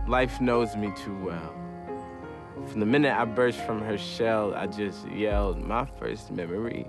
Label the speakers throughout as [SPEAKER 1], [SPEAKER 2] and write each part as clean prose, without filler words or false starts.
[SPEAKER 1] Life knows me too well. From the minute I burst from her shell, I just yelled, my first memory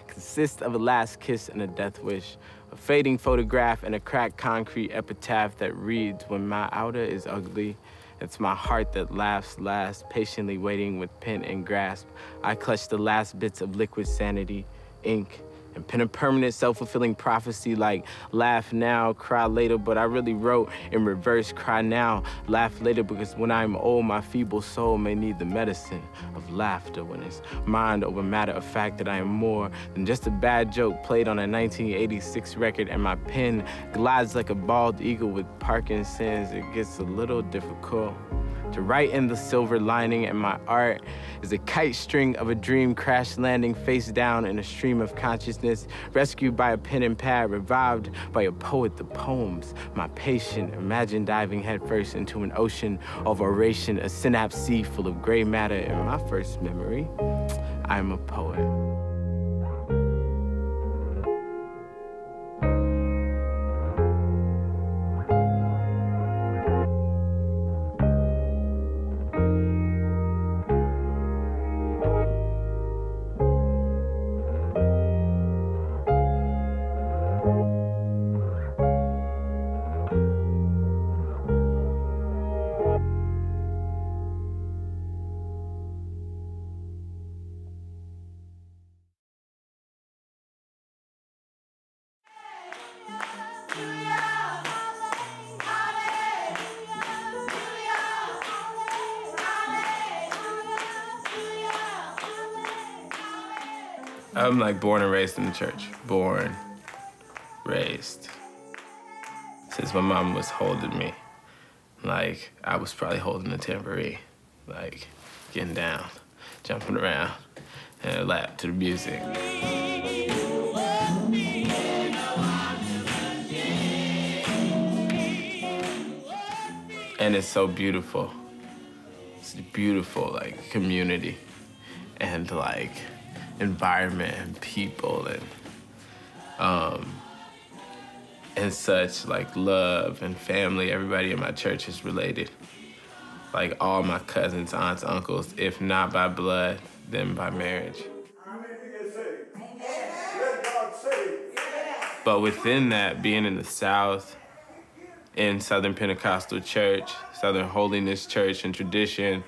[SPEAKER 1] consists of a last kiss and a death wish, a fading photograph and a cracked concrete epitaph that reads, when my outer is ugly, it's my heart that laughs last, patiently waiting with pen and grasp. I clutch the last bits of liquid sanity, ink, and pen a permanent self-fulfilling prophecy like laugh now, cry later, but I really wrote in reverse, cry now, laugh later, because when I'm old, my feeble soul may need the medicine of laughter when it's mind over matter of fact that I am more than just a bad joke played on a 1986 record, and my pen glides like a bald eagle with Parkinson's. It gets a little difficult to write in the silver lining, and my art is a kite string of a dream crash landing face down in a stream of consciousness, rescued by a pen and pad, revived by a poet. The poems, my patient, imagine diving headfirst into an ocean of oration, a synapse sea full of gray matter. In my first memory, I'm a poet. I'm like born and raised in the church. Born, raised. Since my mom was holding me, like I was probably holding a tambourine, like getting down, jumping around, and lap to the music. And it's so beautiful. It's a beautiful, like, community and, like, environment and people and such, like, love and family. Everybody in my church is related. Like, all my cousins, aunts, uncles, if not by blood, then by marriage. But within that, being in the South, in Southern Pentecostal Church, Southern Holiness Church and tradition,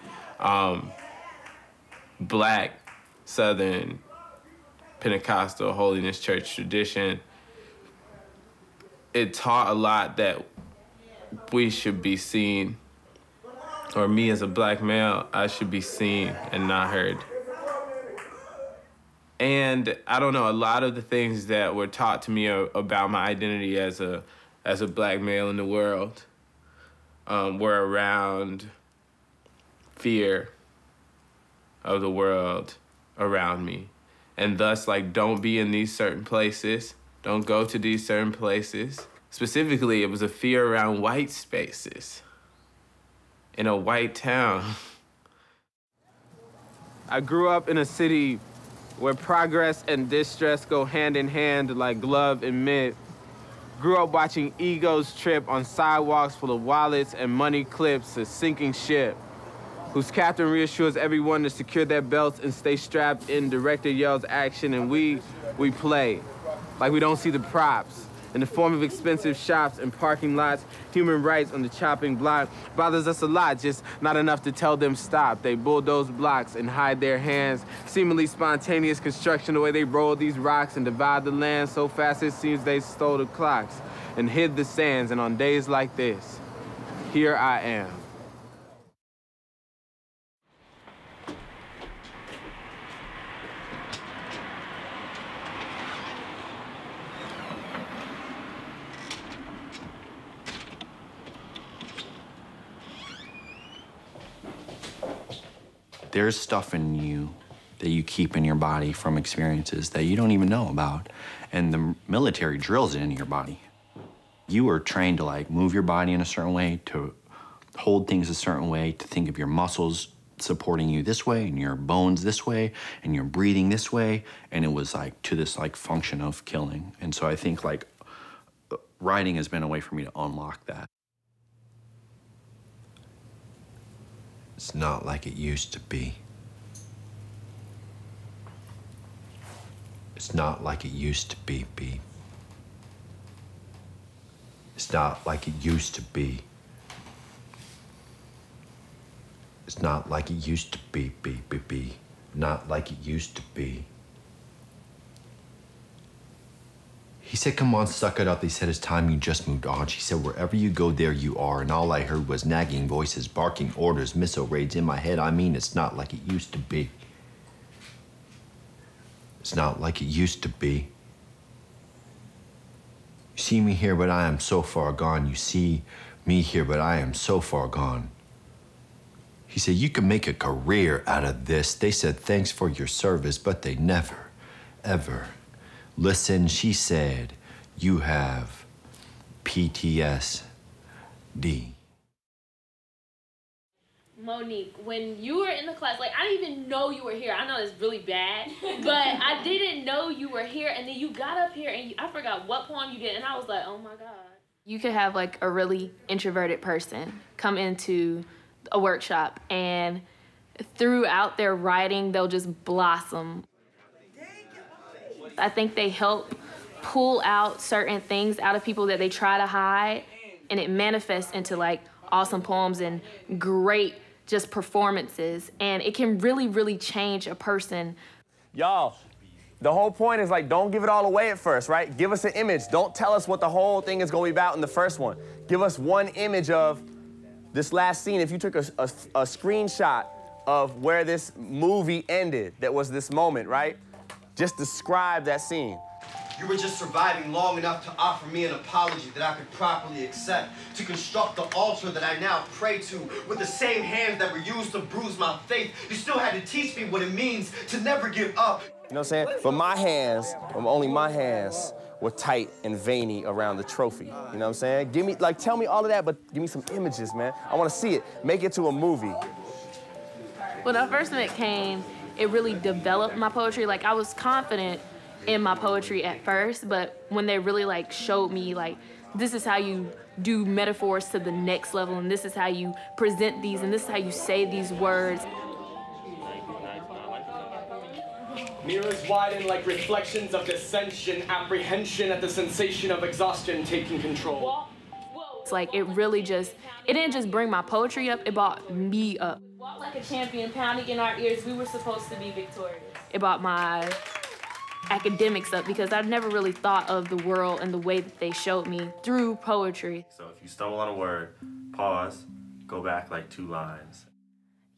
[SPEAKER 1] Black Southern Pentecostal Holiness Church tradition, it taught a lot that we should be seen, or me as a Black male, I should be seen and not heard. And I don't know, a lot of the things that were taught to me about my identity as a Black male in the world were around fear of the world around me. And thus, like, don't be in these certain places. Don't go to these certain places. Specifically, it was a fear around white spaces in a white town. I grew up in a city where progress and distress go hand in hand like glove and mitt. Grew up watching egos trip on sidewalks full of wallets and money clips, a sinking ship, whose captain reassures everyone to secure their belts and stay strapped in. Director yells action, and we play like we don't see the props. In the form of expensive shops and parking lots, human rights on the chopping block bothers us a lot, just not enough to tell them stop. They bulldoze blocks and hide their hands. Seemingly spontaneous construction, the way they roll these rocks and divide the land so fast it seems they stole the clocks and hid the sands. And on days like this, here I am.
[SPEAKER 2] There's stuff in you that you keep in your body from experiences that you don't even know about. And the military drills it into your body. You are trained to, like, move your body in a certain way, to hold things a certain way, to think of your muscles supporting you this way and your bones this way and your breathing this way. And it was, like, to this, like, function of killing. And so I think, like, writing has been a way for me to unlock that. It's not like it used to be. It's not like it used to be, B. It's not like it used to be. It's not like it used to be, B. Not like it used to be. He said, come on, suck it up. They said, it's time you just moved on. She said, wherever you go, there you are. And all I heard was nagging voices, barking orders, missile raids in my head. I mean, it's not like it used to be. It's not like it used to be. You see me here, but I am so far gone. You see me here, but I am so far gone. He said, you can make a career out of this. They said, thanks for your service, but they never, ever listened. She said, you have PTSD.
[SPEAKER 3] Monique, when you were in the class, like, I didn't even know you were here. I know it's really bad, but I didn't know you were here, and then you got up here, and I forgot what poem you did, and I was like, oh my God. You could have, like, a really introverted person come into a workshop, and throughout their writing, they'll just blossom. I think they help pull out certain things out of people that they try to hide, and it manifests into, like, awesome poems and great just performances, and it can really, really change a person.
[SPEAKER 4] Y'all, the whole point is, like, don't give it all away at first, right? Give us an image. Don't tell us what the whole thing is going to be about in the first one. Give us one image of this last scene. If you took a screenshot of where this movie ended, that was this moment, right? Just describe that scene.
[SPEAKER 5] You were just surviving long enough to offer me an apology that I could properly accept, to construct the altar that I now pray to with the same hands that were used to bruise my faith. You still had to teach me what it means to never give up.
[SPEAKER 4] You know what I'm saying? But my hands, only my hands, were tight and veiny around the trophy. You know what I'm saying? Give me, like, tell me all of that, but give me some images, man. I want to see it. Make it to a movie.
[SPEAKER 3] When I first met Kane, it really developed my poetry. Like, I was confident in my poetry at first, but when they really, like, showed me, like, this is how you do metaphors to the next level, and this is how you present these, and this is how you say these words.
[SPEAKER 6] Mirrors widen like reflections of dissension, apprehension at the sensation of exhaustion taking control.
[SPEAKER 3] It's like, it really just, it didn't just bring my poetry up, it brought me up. Walk like a champion, pounding in our ears, we were supposed to be victorious. It brought my academics up, because I've never really thought of the world and the way that they showed me through poetry.
[SPEAKER 7] So if you stumble on a word, pause, go back like 2 lines.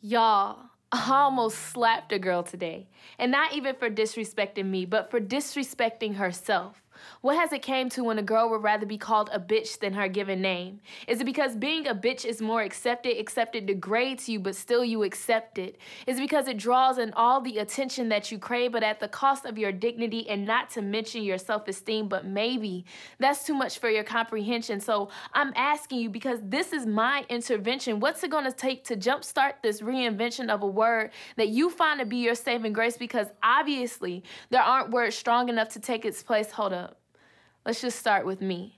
[SPEAKER 3] Y'all, I almost slapped a girl today. And not even for disrespecting me, but for disrespecting herself. What has it came to when a girl would rather be called a bitch than her given name? Is it because being a bitch is more accepted, except it degrades you, but still you accept it? Is it because it draws in all the attention that you crave, but at the cost of your dignity, and not to mention your self-esteem? But maybe that's too much for your comprehension. So I'm asking you, because this is my intervention, what's it gonna take to jumpstart this reinvention of a word that you find to be your saving grace? Because obviously there aren't words strong enough to take its place. Hold up. Let's just start with me.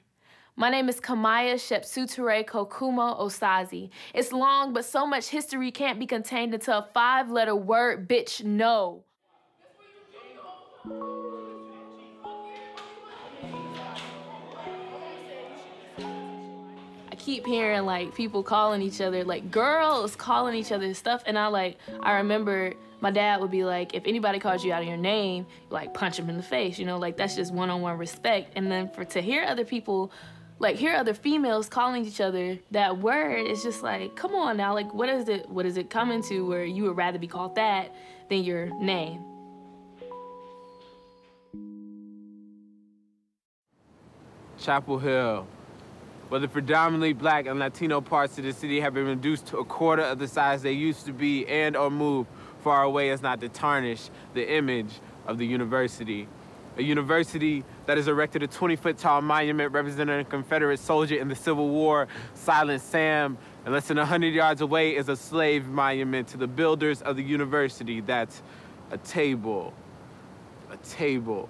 [SPEAKER 3] My name is Kamaya Shepsuture Kokumo Osazi. It's long, but so much history can't be contained into a 5-letter word, bitch, no. I keep hearing, like, people calling each other, like, girls calling each other stuff, and I remember my dad would be like, if anybody calls you out of your name, like, punch them in the face, you know, like, that's just one-on-one respect. And then to hear other people, like, hear other females calling each other that word, it's just like, come on now, like, what is it coming to where you would rather be called that than your name?
[SPEAKER 1] Chapel Hill, where the predominantly Black and Latino parts of the city have been reduced to a quarter of the size they used to be, and or moved far away as not to tarnish the image of the university. A university that has erected a 20-foot tall monument representing a Confederate soldier in the Civil War, Silent Sam, and less than 100 yards away is a slave monument to the builders of the university. That's a table. A table.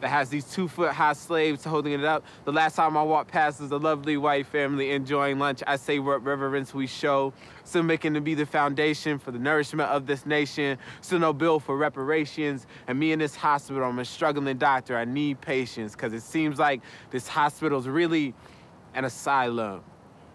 [SPEAKER 1] that has these 2-foot-high slaves holding it up. The last time I walked past was a lovely white family enjoying lunch. I say what reverence we show, still making to be the foundation for the nourishment of this nation, still no bill for reparations. And me in this hospital, I'm a struggling doctor. I need patience, because it seems like this hospital's really an asylum,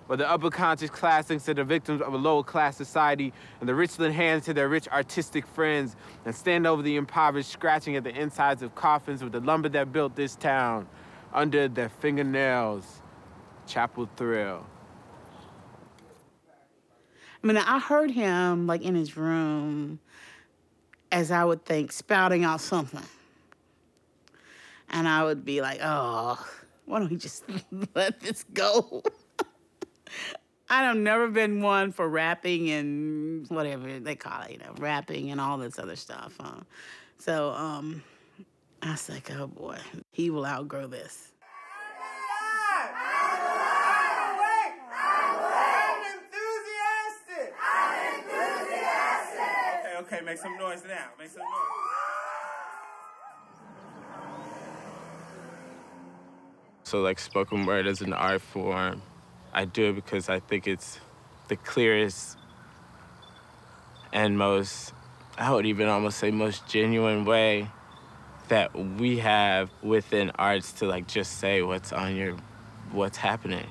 [SPEAKER 1] where the upper conscious class thinks they're the victims of a lower class society, and the rich lend hands to their rich artistic friends and stand over the impoverished, scratching at the insides of coffins with the lumber that built this town under their fingernails. Chapel Thrill.
[SPEAKER 8] I mean, I heard him, like, in his room, as I would think, spouting out something. And I would be like, oh, why don't he just let this go? I've never been one for rapping and whatever they call it, rapping and all this other stuff. So I was like, oh boy, he will outgrow this.
[SPEAKER 9] I'm enthusiastic. Okay, make some noise now. Make some noise.
[SPEAKER 1] So like spoken word as an art form, I do it because I think it's the clearest and most, I would even almost say most genuine way that we have within arts to like just say what's happening.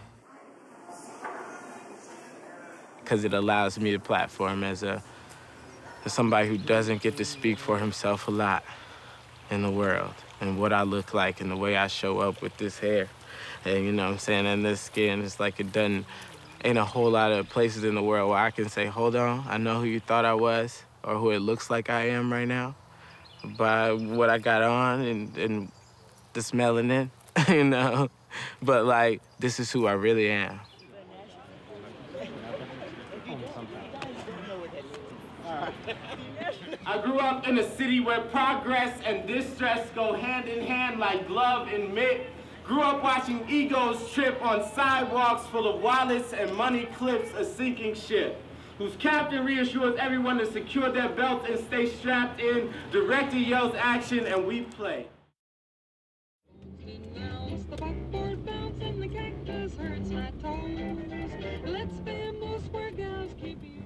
[SPEAKER 1] Because it allows me to platform as somebody who doesn't get to speak for himself a lot in the world, and what I look like and the way I show up with this hair. And you know what I'm saying, and this skin, it's like ain't a whole lot of places in the world where I can say, hold on, I know who you thought I was, or who it looks like I am right now, by what I got on and this melanin, you know? But like, this is who I really am.
[SPEAKER 10] I grew up in a city where progress and distress go hand in hand like glove and mitt. Grew up watching egos trip on sidewalks full of wallets and money clips, a sinking ship, whose captain reassures everyone to secure their belts and stay strapped in. Director yells action and we play.
[SPEAKER 11] The backboard bounce and the cactus hurts my toes. Let's spam those square gals, keep you.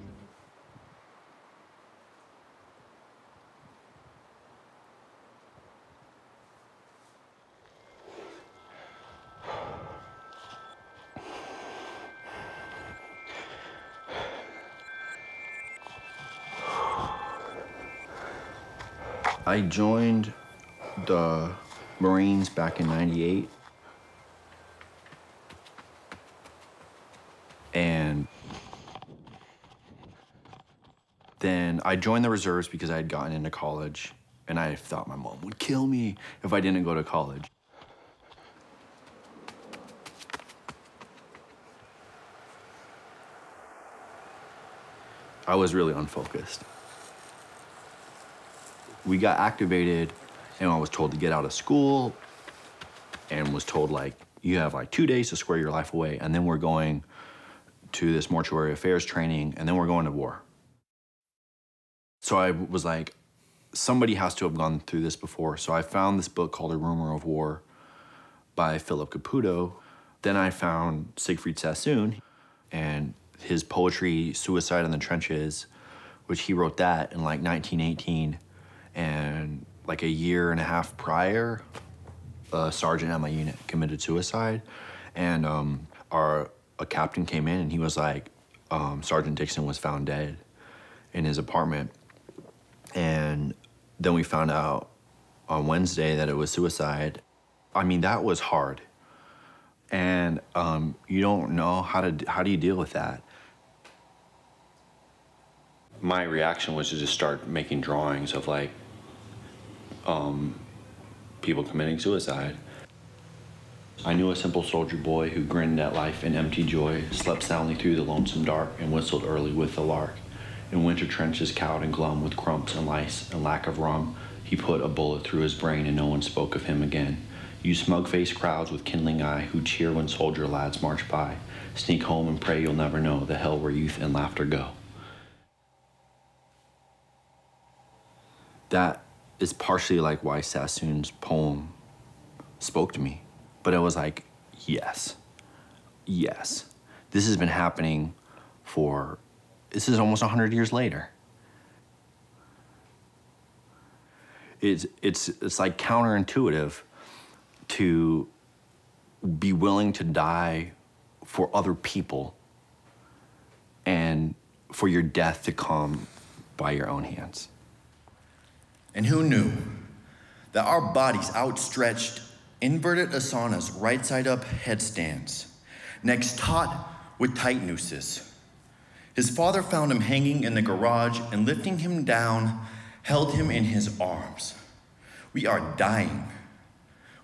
[SPEAKER 2] I joined the Marines back in '98. And then I joined the reserves because I had gotten into college, and I thought my mom would kill me if I didn't go to college. I was really unfocused. We got activated, and I was told to get out of school, and was told, like, you have like 2 days to square your life away, and then we're going to this mortuary affairs training, and then we're going to war. So I was like, somebody has to have gone through this before. So I found this book called A Rumor of War by Philip Caputo. Then I found Siegfried Sassoon and his poetry, Suicide in the Trenches, which he wrote that in like 1918. And like a year and a half prior, a sergeant at my unit committed suicide. And a captain came in and he was like, Sergeant Dixon was found dead in his apartment. And then we found out on Wednesday that it was suicide. I mean, that was hard. And you don't know how do you deal with that? My reaction was to just start making drawings of like people committing suicide. I knew a simple soldier boy who grinned at life in empty joy, slept soundly through the lonesome dark, and whistled early with the lark. In winter trenches cowed and glum with crumps and lice and lack of rum, he put a bullet through his brain and no one spoke of him again. You smug-faced crowds with kindling eye who cheer when soldier lads march by, sneak home and pray you'll never know the hell where youth and laughter go. That is partially like why Sassoon's poem spoke to me. But it was like, yes, yes. This has been happening this is almost 100 years later. It's like counterintuitive to be willing to die for other people and for your death to come by your own hands.
[SPEAKER 12] And who knew that our bodies outstretched, inverted asanas, right side up headstands, necks taut with tight nooses. His father found him hanging in the garage and lifting him down, held him in his arms. We are dying.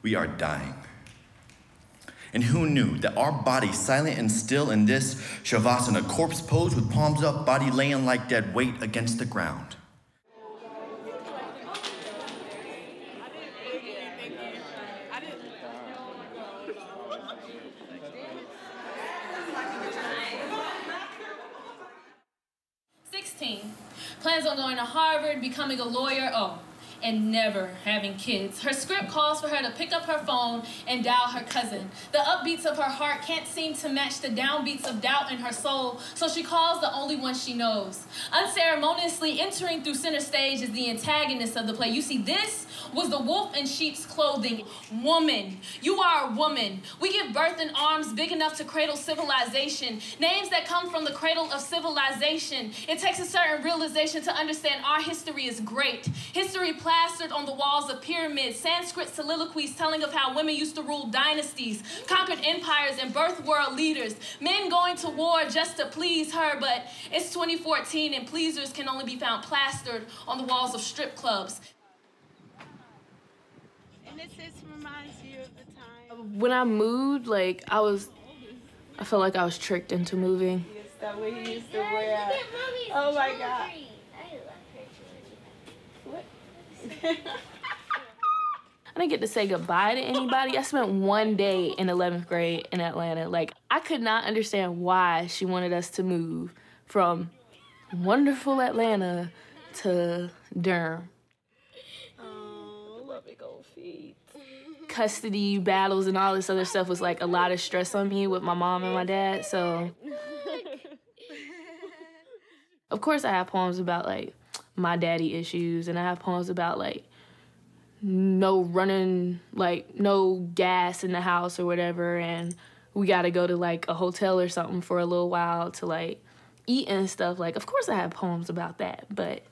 [SPEAKER 12] We are dying. And who knew that our bodies silent and still in this Shavasana, corpse pose with palms up, body laying like dead weight against the ground.
[SPEAKER 3] Plans on going to Harvard, becoming a lawyer, and never having kids. Her script calls for her to pick up her phone and dial her cousin. The upbeats of her heart can't seem to match the downbeats of doubt in her soul, so she calls the only one she knows. Unceremoniously entering through center stage is the antagonist of the play. You see, this was the wolf in sheep's clothing. Woman. You are a woman. We give birth in arms big enough to cradle civilization. Names that come from the cradle of civilization. It takes a certain realization to understand our history is great. History plastered on the walls of pyramids, Sanskrit soliloquies telling of how women used to rule dynasties, conquered empires, and birthed world leaders. Men going to war just to please her, but it's 2014 and pleasers can only be found plastered on the walls of strip clubs.
[SPEAKER 8] And this reminds you of the time.
[SPEAKER 3] When I moved, I felt like I was tricked into moving.
[SPEAKER 8] It's that way he used to wear. Oh my God. What?
[SPEAKER 3] I didn't get to say goodbye to anybody. I spent one day in 11th grade in Atlanta. I could not understand why she wanted us to move from wonderful Atlanta to Durham.
[SPEAKER 8] Oh, love big old feet.
[SPEAKER 3] Custody battles and all this other stuff was a lot of stress on me with my mom and my dad, so. Of course I have poems about my daddy issues, and I have poems about no running, no gas in the house or whatever, and we gotta go to a hotel or something for a little while to eat and stuff. Of course I have poems about that, but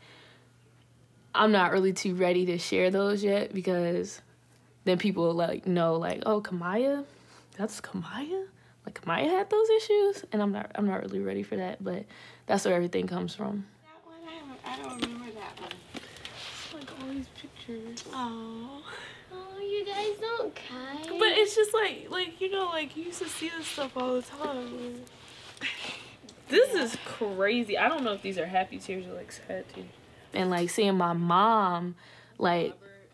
[SPEAKER 3] I'm not really too ready to share those yet, because then people will know oh, Kamaya, that's Kamaya? Kamaya had those issues, and I'm not really ready for that, but that's where everything comes from.
[SPEAKER 8] That one, I don't remember that one. It's all these pictures. Oh.
[SPEAKER 13] Oh, you guys don't cry.
[SPEAKER 3] But it's just you used to see this stuff all the time. This is crazy. I don't know if these are happy tears or sad tears. And seeing my mom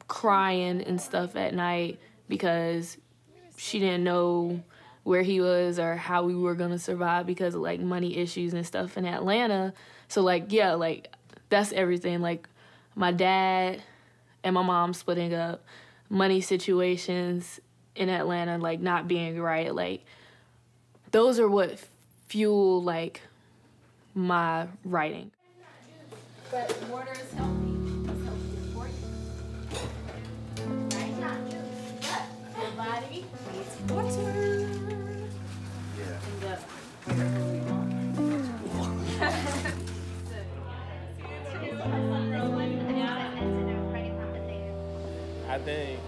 [SPEAKER 3] crying and stuff at night because she didn't know where he was or how we were gonna survive because of money issues and stuff in Atlanta. So that's everything. My dad and my mom splitting up, money situations in Atlanta not being right. Those are what fuel my writing.
[SPEAKER 13] But water is healthy. It's healthy for you. Right? Not you, but your body needs water.
[SPEAKER 9] I think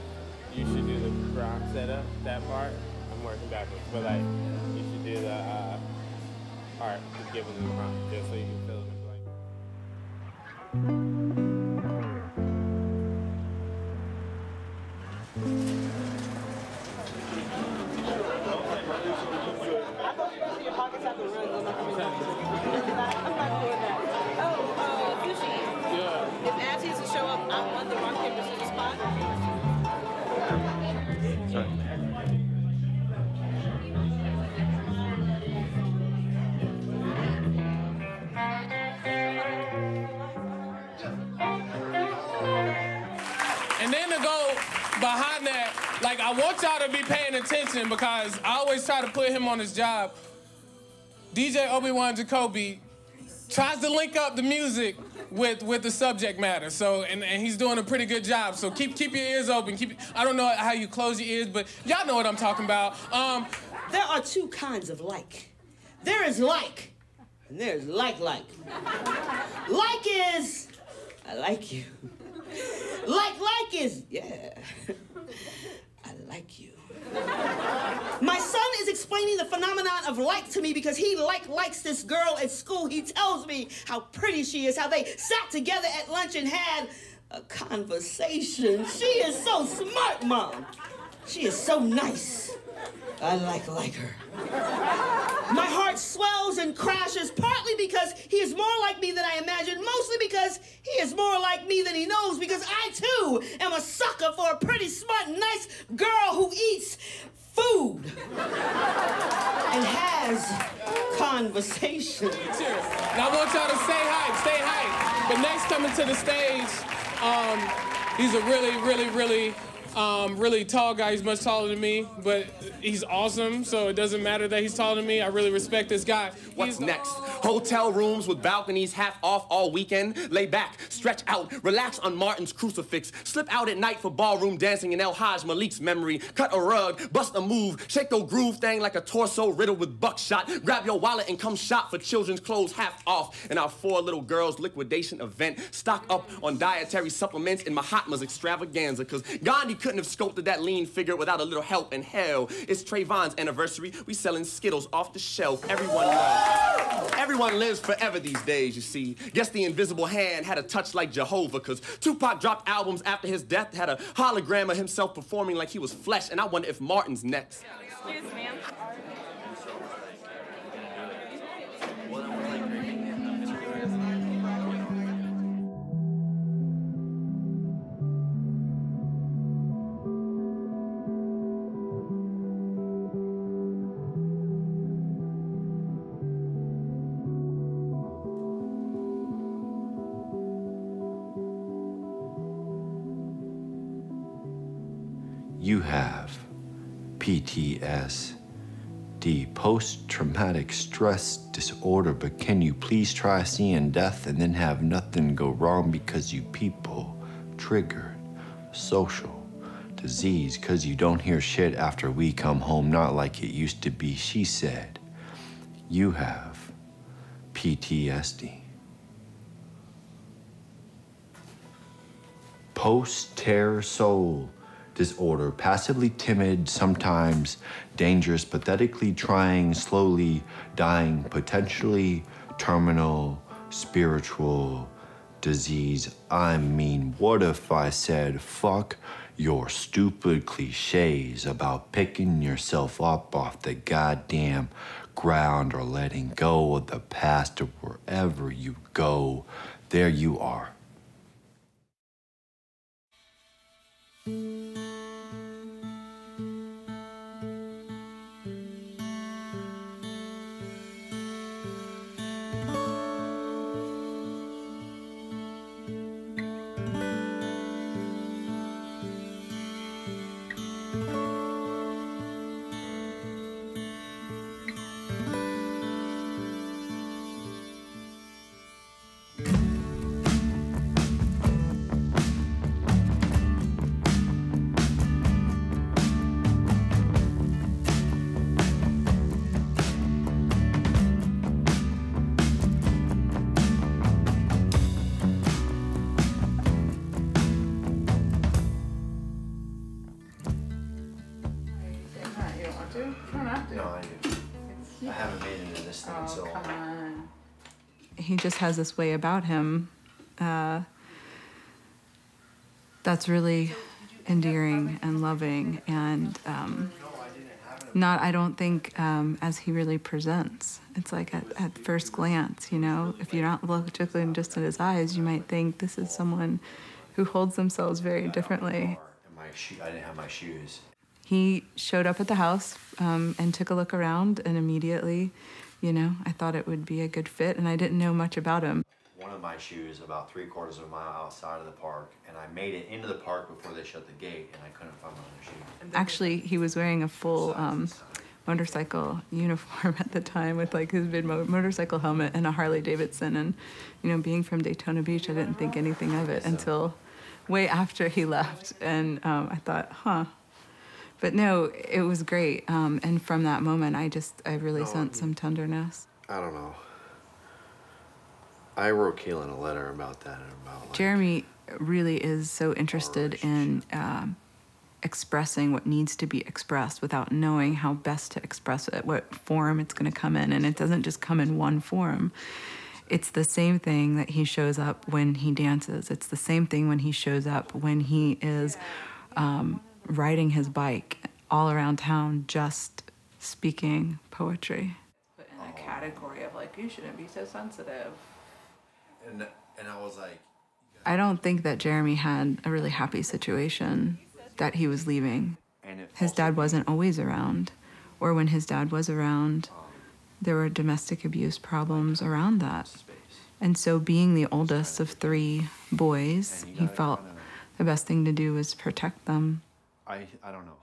[SPEAKER 9] you should do the prompt setup, that part. I'm working backwards, but you should do the part to give them the prompt, just so you can fill it in blank.
[SPEAKER 8] If Absies will show up, I want the rock, paper, scissors spot.
[SPEAKER 9] Sorry.
[SPEAKER 6] And then to go behind that, I
[SPEAKER 9] I want y'all to be paying attention because I always try to put him on his job. DJ Obi-Wan Jacoby tries to link up the music with the subject matter. So, and he's doing a pretty good job. So keep your ears open. I don't know how you close your ears, but y'all know what I'm talking about.
[SPEAKER 14] There are two kinds of like. There is like, and there's like. Like is, I like you. Like is, yeah, I like you. My son is explaining the phenomenon of like to me because he likes this girl at school. He tells me how pretty she is, how they sat together at lunch and had a conversation. She is so smart, Mom. She is so nice. I like her. My heart swells and crashes, partly because he is more like me than I imagined, mostly because he is more like me than he knows, because I, too, am a sucker for a pretty, smart, nice girl who eats food and has conversation.
[SPEAKER 9] And I want y'all to stay hype. But next coming to the stage, he's a really tall guy. He's much taller than me, but he's awesome, so it doesn't matter that he's taller than me. I really respect this guy.
[SPEAKER 4] What's next? Hotel rooms with balconies half off all weekend. Lay back, stretch out, relax on Martin's crucifix. Slip out at night for ballroom dancing in El Hajj Malik's memory. Cut a rug, bust a move, shake the groove thing like a torso riddled with buckshot. Grab your wallet and come shop for children's clothes half off in our 4 little girls liquidation event. Stock up on dietary supplements in Mahatma's extravaganza, because Gandhi couldn't have sculpted that lean figure without a little help. And hell, it's Trayvon's anniversary. We selling Skittles off the shelf. Everyone lives forever these days, you see. Guess the invisible hand had a touch like Jehovah, because Tupac dropped albums after his death, had a hologram of himself performing like he was flesh, and I wonder if Martin's next.
[SPEAKER 15] Excuse me.
[SPEAKER 2] You have PTSD, post-traumatic stress disorder, but can you please try seeing death and then have nothing go wrong because you people triggered social disease because you don't hear shit after we come home, not like it used to be, she said. You have PTSD. Post-terror soul disorder, passively timid, sometimes dangerous, pathetically trying, slowly dying, potentially terminal spiritual disease. I mean, what if I said, fuck your stupid cliches about picking yourself up off the goddamn ground or letting go of the past, or wherever you go, there you are.
[SPEAKER 16] He just has this way about him that's really endearing and loving, and I don't think as he really presents. It's like at first glance, you know, if you're not looking just at his eyes, you might think this is someone who holds themselves very differently.
[SPEAKER 2] I didn't have my shoes.
[SPEAKER 16] He showed up at the house and took a look around, and immediately, you know, I thought it would be a good fit, and I didn't know much about him.
[SPEAKER 2] One of my shoes about 3/4 of a mile outside of the park, and I made it into the park before they shut the gate, and I couldn't find my other shoe.
[SPEAKER 16] Actually, he was wearing a full motorcycle uniform at the time with like his big motorcycle helmet and a Harley Davidson. And, you know, being from Daytona Beach, I didn't think anything of it until way after he left. And I thought, huh. But no, it was great. And from that moment, I really sensed some tenderness.
[SPEAKER 2] I don't know. I wrote Kaylin a letter about that. Like,
[SPEAKER 16] Jeremy really is so interested in expressing what needs to be expressed without knowing how best to express it, what form it's going to come in. And it doesn't just come in one form. It's the same thing that he shows up when he dances. It's the same thing when he shows up when he is riding his bike all around town, just speaking poetry. But in a category of like, you shouldn't be so sensitive.
[SPEAKER 2] And I was like...
[SPEAKER 16] I don't think that Jeremy had a really happy situation that he was leaving. His dad wasn't always around, or when his dad was around, there were domestic abuse problems around that. And so being the oldest of 3 boys, he felt the best thing to do was protect them.
[SPEAKER 2] I don't know.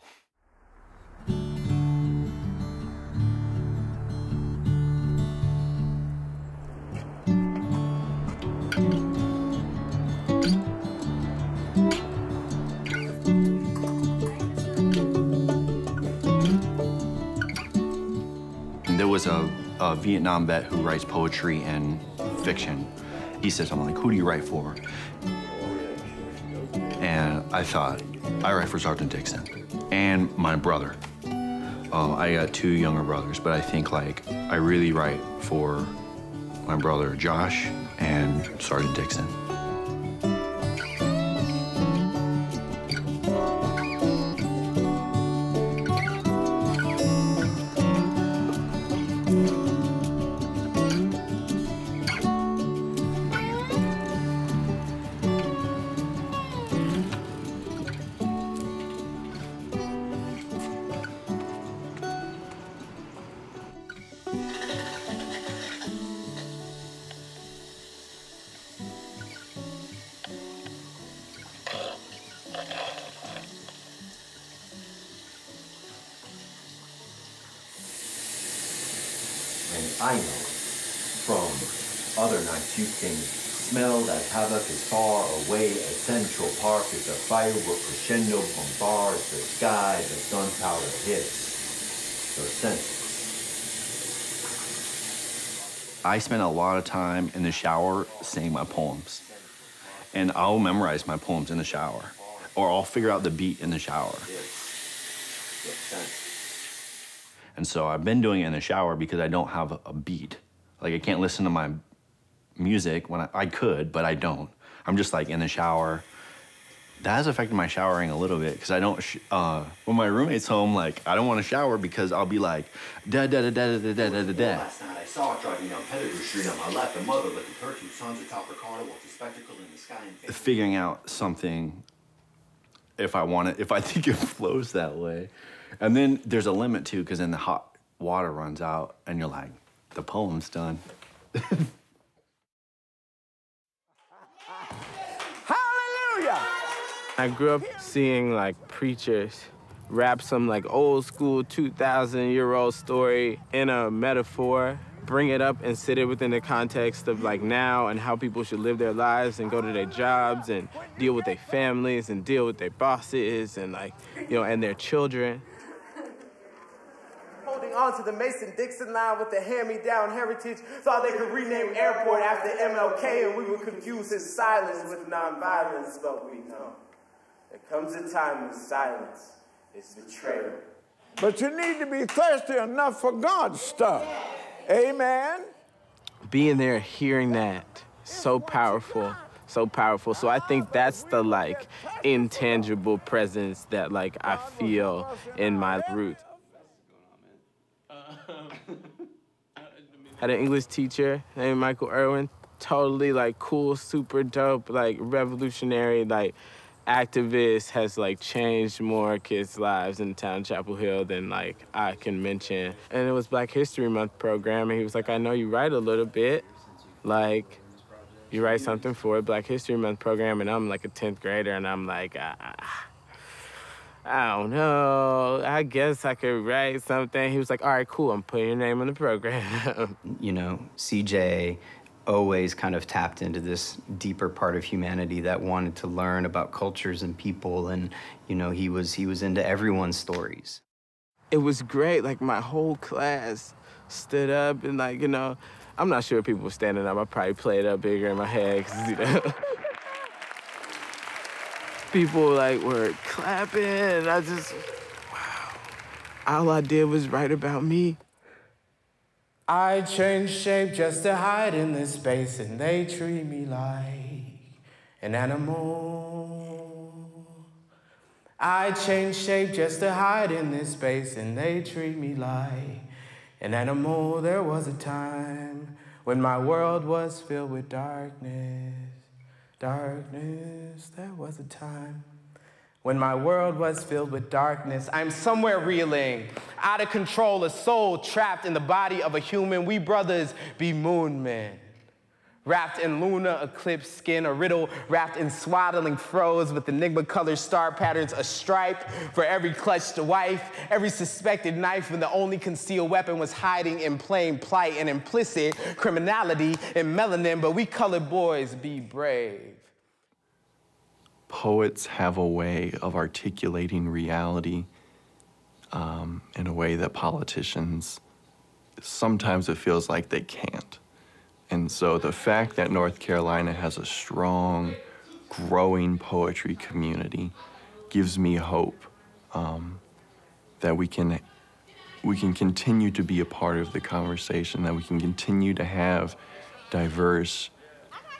[SPEAKER 2] There was a Vietnam vet who writes poetry and fiction. He said something like, "Who do you write for?" And I thought, I write for Sergeant Dixon and my brother. I got 2 younger brothers, but I think like I really write for my brother Josh and Sergeant Dixon.
[SPEAKER 12] I know from other nights you can smell that havoc is far away at Central Park as the firework crescendo bombards the sky, the gunpowder hits your senses.
[SPEAKER 2] I spend a lot of time in the shower saying my poems. And I'll memorize my poems in the shower. Or I'll figure out the beat in the shower. And so I've been doing it in the shower because I don't have a beat. Like I can't listen to my music when I could, but I don't. I'm just like in the shower. That has affected my showering a little bit because I don't, when my roommate's home, like I don't want to shower because I'll be like, da da da da da da da da da.
[SPEAKER 12] Last night I saw it driving down Pettigrew Street on my left. A mother looking her 2 sons atop Ricardo with the spectacle in the sky. And
[SPEAKER 2] figuring out something if I want it, if I think it flows that way. And then there's a limit too, because then the hot water runs out and you're like, the poem's done.
[SPEAKER 1] Hallelujah! I grew up seeing like preachers rap some like old school 2,000-year-old story in a metaphor, bring it up and sit it within the context of like now and how people should live their lives and go to their jobs and deal with their families and deal with their bosses and like, you know, and their children.
[SPEAKER 5] Holding on to the Mason-Dixon line with the hand-me-down heritage, thought they could rename airport after MLK and we would confuse his silence with nonviolence, but we know there comes a time when silence is betrayal.
[SPEAKER 15] But you need to be thirsty enough for God's stuff. Amen?
[SPEAKER 1] Being there, hearing that, so powerful, so powerful. So I think that's the like intangible presence that like I feel in my roots. Had an English teacher named Michael Irwin, totally like cool, super dope, like revolutionary, like activist, has like changed more kids' lives in town Chapel Hill than like I can mention. And it was Black History Month program, and he was like, I know you write a little bit, like, you write something for a Black History Month program, and I'm like a 10th grader, and I'm like, I don't know, I guess I could write something. He was like, all right, cool, I'm putting your name on the program.
[SPEAKER 17] You know, CJ always kind of tapped into this deeper part of humanity that wanted to learn about cultures and people, and, you know, he was into everyone's stories.
[SPEAKER 1] It was great, like my whole class stood up and like, you know, I'm not sure if people were standing up. I probably played up bigger in my head, 'cause, you know, people like were clapping, and I just, wow. All I did was write about me.
[SPEAKER 10] I change shape just to hide in this space, and they treat me like an animal. I change shape just to hide in this space, and they treat me like an animal. There was a time when my world was filled with darkness. Darkness, there was a time when my world was filled with darkness. I'm somewhere reeling, out of control, a soul trapped in the body of a human. We brothers be moon men, wrapped in lunar eclipse skin, a riddle wrapped in swaddling froze with enigma-colored star patterns, a stripe for every clutched wife, every suspected knife when the only concealed weapon was hiding in plain plight and implicit criminality in melanin. But we colored boys be brave.
[SPEAKER 2] Poets have a way of articulating reality in a way that politicians, sometimes it feels like they can't. And so the fact that North Carolina has a strong, growing poetry community gives me hope that we can continue to be a part of the conversation, that we can continue to have diverse,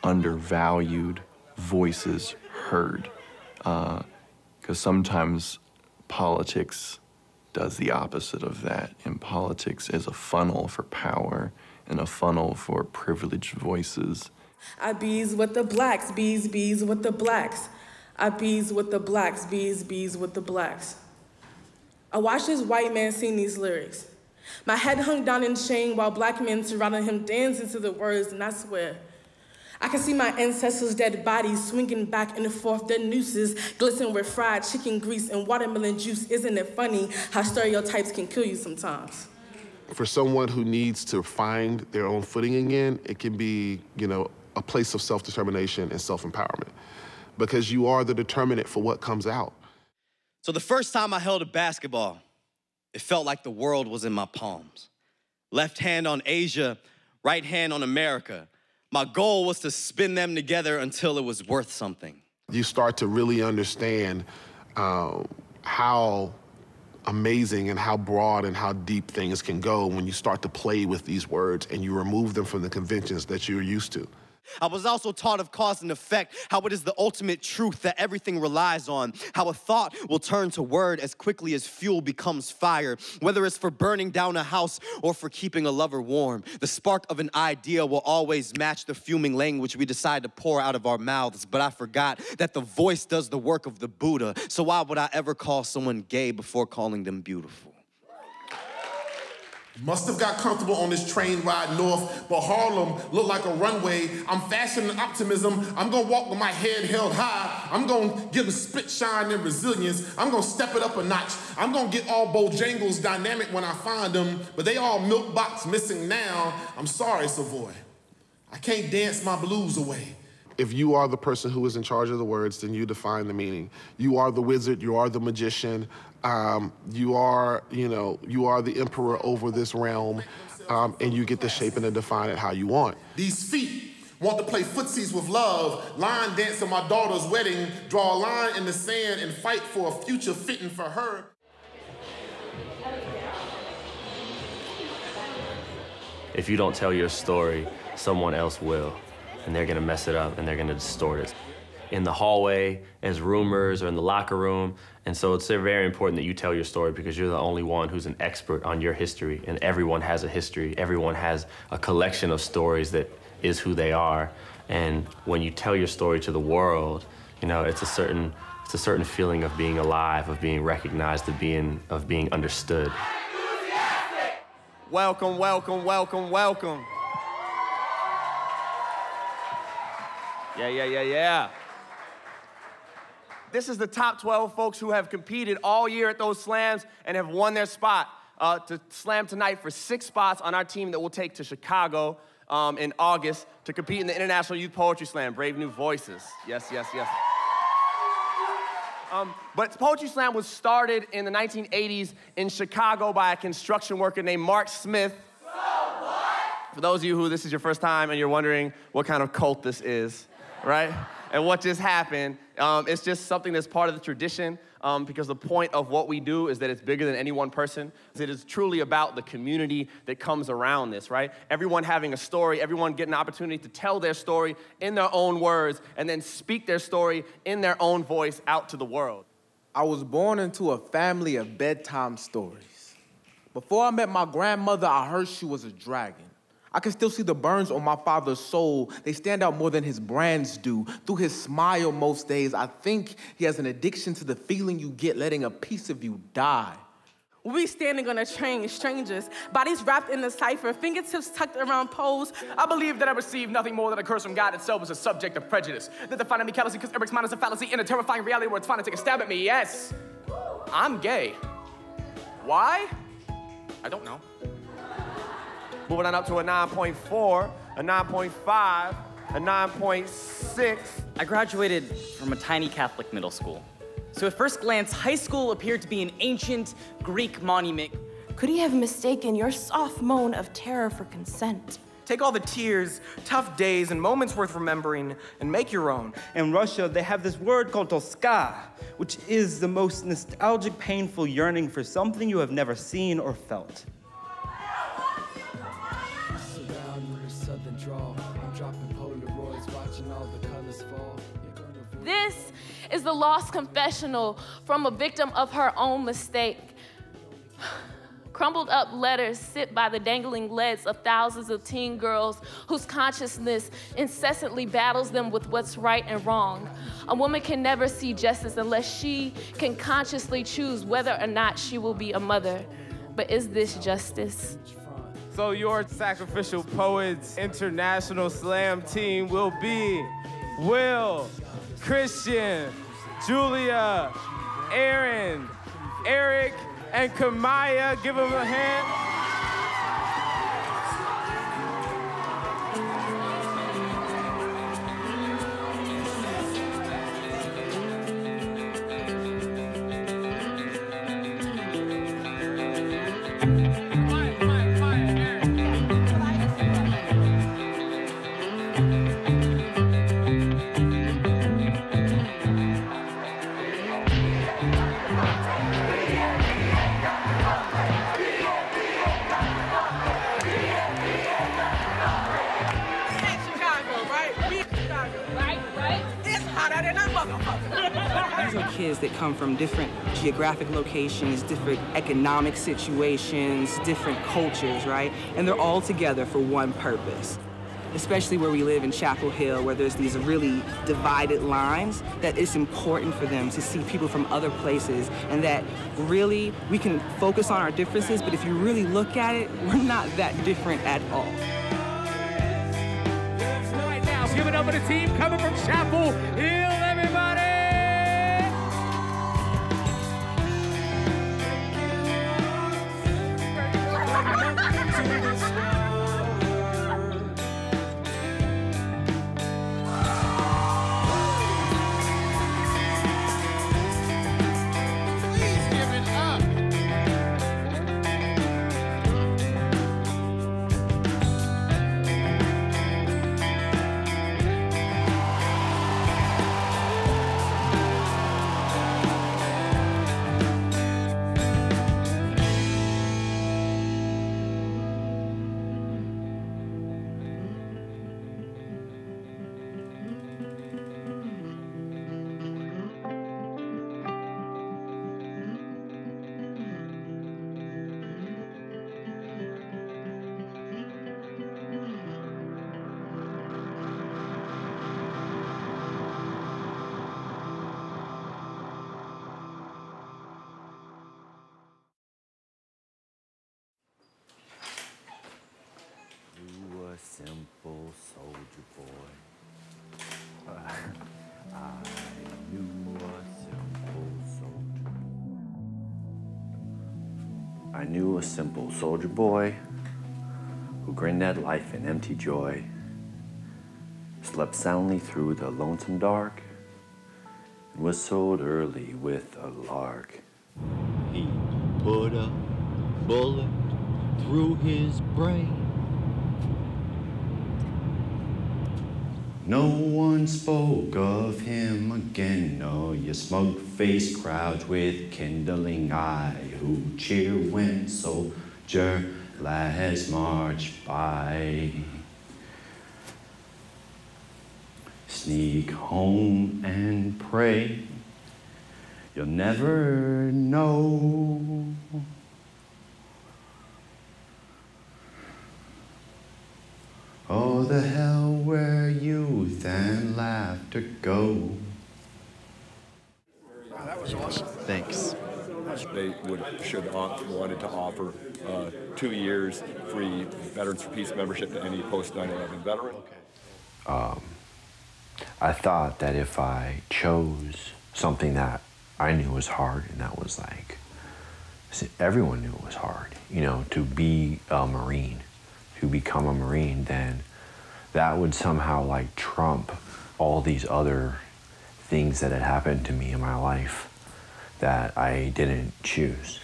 [SPEAKER 2] undervalued voices heard. Because sometimes politics does the opposite of that, and politics is a funnel for power and a funnel for privileged voices.
[SPEAKER 18] I bees with the blacks, bees with the blacks. I bees with the blacks, bees with the blacks. I watched this white man sing these lyrics. My head hung down in shame while black men surrounded him dancing to the words, and I swear, I can see my ancestors' dead bodies swinging back and forth, their nooses glistening with fried chicken grease and watermelon juice. Isn't it funny how stereotypes can kill you sometimes?
[SPEAKER 19] For someone who needs to find their own footing again, it can be, you know, a place of self-determination and self-empowerment, because you are the determinant for what comes out.
[SPEAKER 5] So the first time I held a basketball, it felt like the world was in my palms. Left hand on Asia, right hand on America. My goal was to spin them together until it was worth something.
[SPEAKER 19] You start to really understand how amazing and how broad and how deep things can go when you start to play with these words and you remove them from the conventions that you're used to.
[SPEAKER 5] I was also taught of cause and effect, how it is the ultimate truth that everything relies on, how a thought will turn to word as quickly as fuel becomes fire, whether it's for burning down a house or for keeping a lover warm. The spark of an idea will always match the fuming language we decide to pour out of our mouths, but I forgot that the voice does the work of the Buddha, so why would I ever call someone gay before calling them beautiful?
[SPEAKER 20] Must have got comfortable on this train ride north, but Harlem looked like a runway. I'm fashioning optimism. I'm gonna walk with my head held high. I'm gonna give them spit shine and resilience. I'm gonna step it up a notch. I'm gonna get all Bojangles dynamic when I find them, but they all milk box missing now. I'm sorry, Savoy. I can't dance my blues away.
[SPEAKER 19] If you are the person who is in charge of the words, then you define the meaning. You are the wizard, you are the magician, you are the emperor over this realm, and you get to shape it and define it how you want.
[SPEAKER 20] These feet want to play footsies with love, line dance at my daughter's wedding, draw a line in the sand and fight for a future fitting for her.
[SPEAKER 7] If you don't tell your story, someone else will. And they're gonna mess it up and they're gonna distort it. In the hallway, as rumors, or in the locker room. And so it's very important that you tell your story because you're the only one who's an expert on your history, and everyone has a history. Everyone has a collection of stories that is who they are. And when you tell your story to the world, you know, it's a certain feeling of being alive, of being recognized, of being understood.
[SPEAKER 4] Welcome, welcome, welcome, welcome. Yeah. This is the top 12 folks who have competed all year at those slams and have won their spot to slam tonight for 6 spots on our team that we'll take to Chicago in August to compete in the International Youth Poetry Slam, Brave New Voices. Yes. But Poetry Slam was started in the 1980s in Chicago by a construction worker named Mark Smith. For those of you who this is your first time and you're wondering what kind of cult this is, right? And what just happened, it's just something that's part of the tradition because the point of what we do is that it's bigger than any one person. It is truly about the community that comes around this, right? Everyone having a story, everyone getting an opportunity to tell their story in their own words and then speak their story in their own voice out to the world.
[SPEAKER 21] I was born into a family of bedtime stories. Before I met my grandmother, I heard she was a dragon. I can still see the burns on my father's soul. They stand out more than his brands do. Through his smile most days, I think he has an addiction to the feeling you get letting a piece of you die.
[SPEAKER 18] We standing on a train, strangers, bodies wrapped in the cipher, fingertips tucked around poles.
[SPEAKER 6] I believe that I received nothing more than a curse from God itself as a subject of prejudice. That defined me callously because Eric's mind is a fallacy in a terrifying reality where it's trying to take a stab at me. Yes, I'm gay. Why? I don't know.
[SPEAKER 4] Moving on up to a 9.4, a 9.5, a 9.6.
[SPEAKER 22] I graduated from a tiny Catholic middle school. So at first glance, high school appeared to be an ancient Greek monument.
[SPEAKER 13] Could he have mistaken your soft moan of terror for consent?
[SPEAKER 6] Take all the tears, tough days, and moments worth remembering, and make your own.
[SPEAKER 23] In Russia, they have this word called toska, which is the most nostalgic, painful yearning for something you have never seen or felt.
[SPEAKER 3] This is the lost confessional from a victim of her own mistake. Crumbled up letters sit by the dangling legs of thousands of teen girls whose consciousness incessantly battles them with what's right and wrong. A woman can never see justice unless she can consciously choose whether or not she will be a mother. But is this justice?
[SPEAKER 1] So your Sacrificial Poets International Slam team will be Will, Christian, Julia, Aaron, Eric, and Kamaya. Give them a hand.
[SPEAKER 24] These are kids that come from different geographic locations, different economic situations, different cultures, right? And they're all together for one purpose. Especially where we live in Chapel Hill, where there's these really divided lines, that it's important for them to see people from other places, and that really we can focus on our differences, but if you really look at it, we're not that different at all.
[SPEAKER 25] Right now, give it up for the team coming from Chapel Hill, everybody!
[SPEAKER 2] I knew a simple soldier boy who grinned at life in empty joy, slept soundly through the lonesome dark, and whistled early with a lark.
[SPEAKER 8] He put a bullet through his brain.
[SPEAKER 12] No one spoke of him again. No, you smug-faced crowds with kindling eye who cheer when soldier lads march by. Sneak home and pray. You'll never know. Oh, the hell where youth and laughter go.
[SPEAKER 9] Wow, that was awesome.
[SPEAKER 2] Thanks.
[SPEAKER 9] They wanted to offer 2 years free Veterans for Peace membership to any post 9/11 veteran.
[SPEAKER 2] I thought that if I chose something that I knew was hard, and that was like, everyone knew it was hard, you know, to be a Marine, to become a Marine, then that would somehow like trump all these other things that had happened to me in my life that I didn't choose.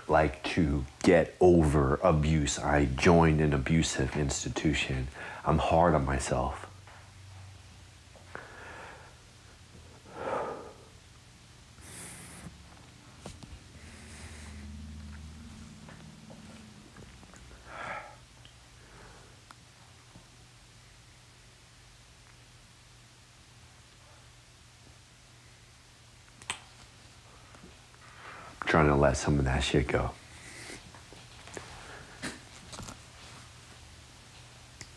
[SPEAKER 2] Like to get over abuse. I joined an abusive institution. I'm hard on myself. Trying to let some of that shit go.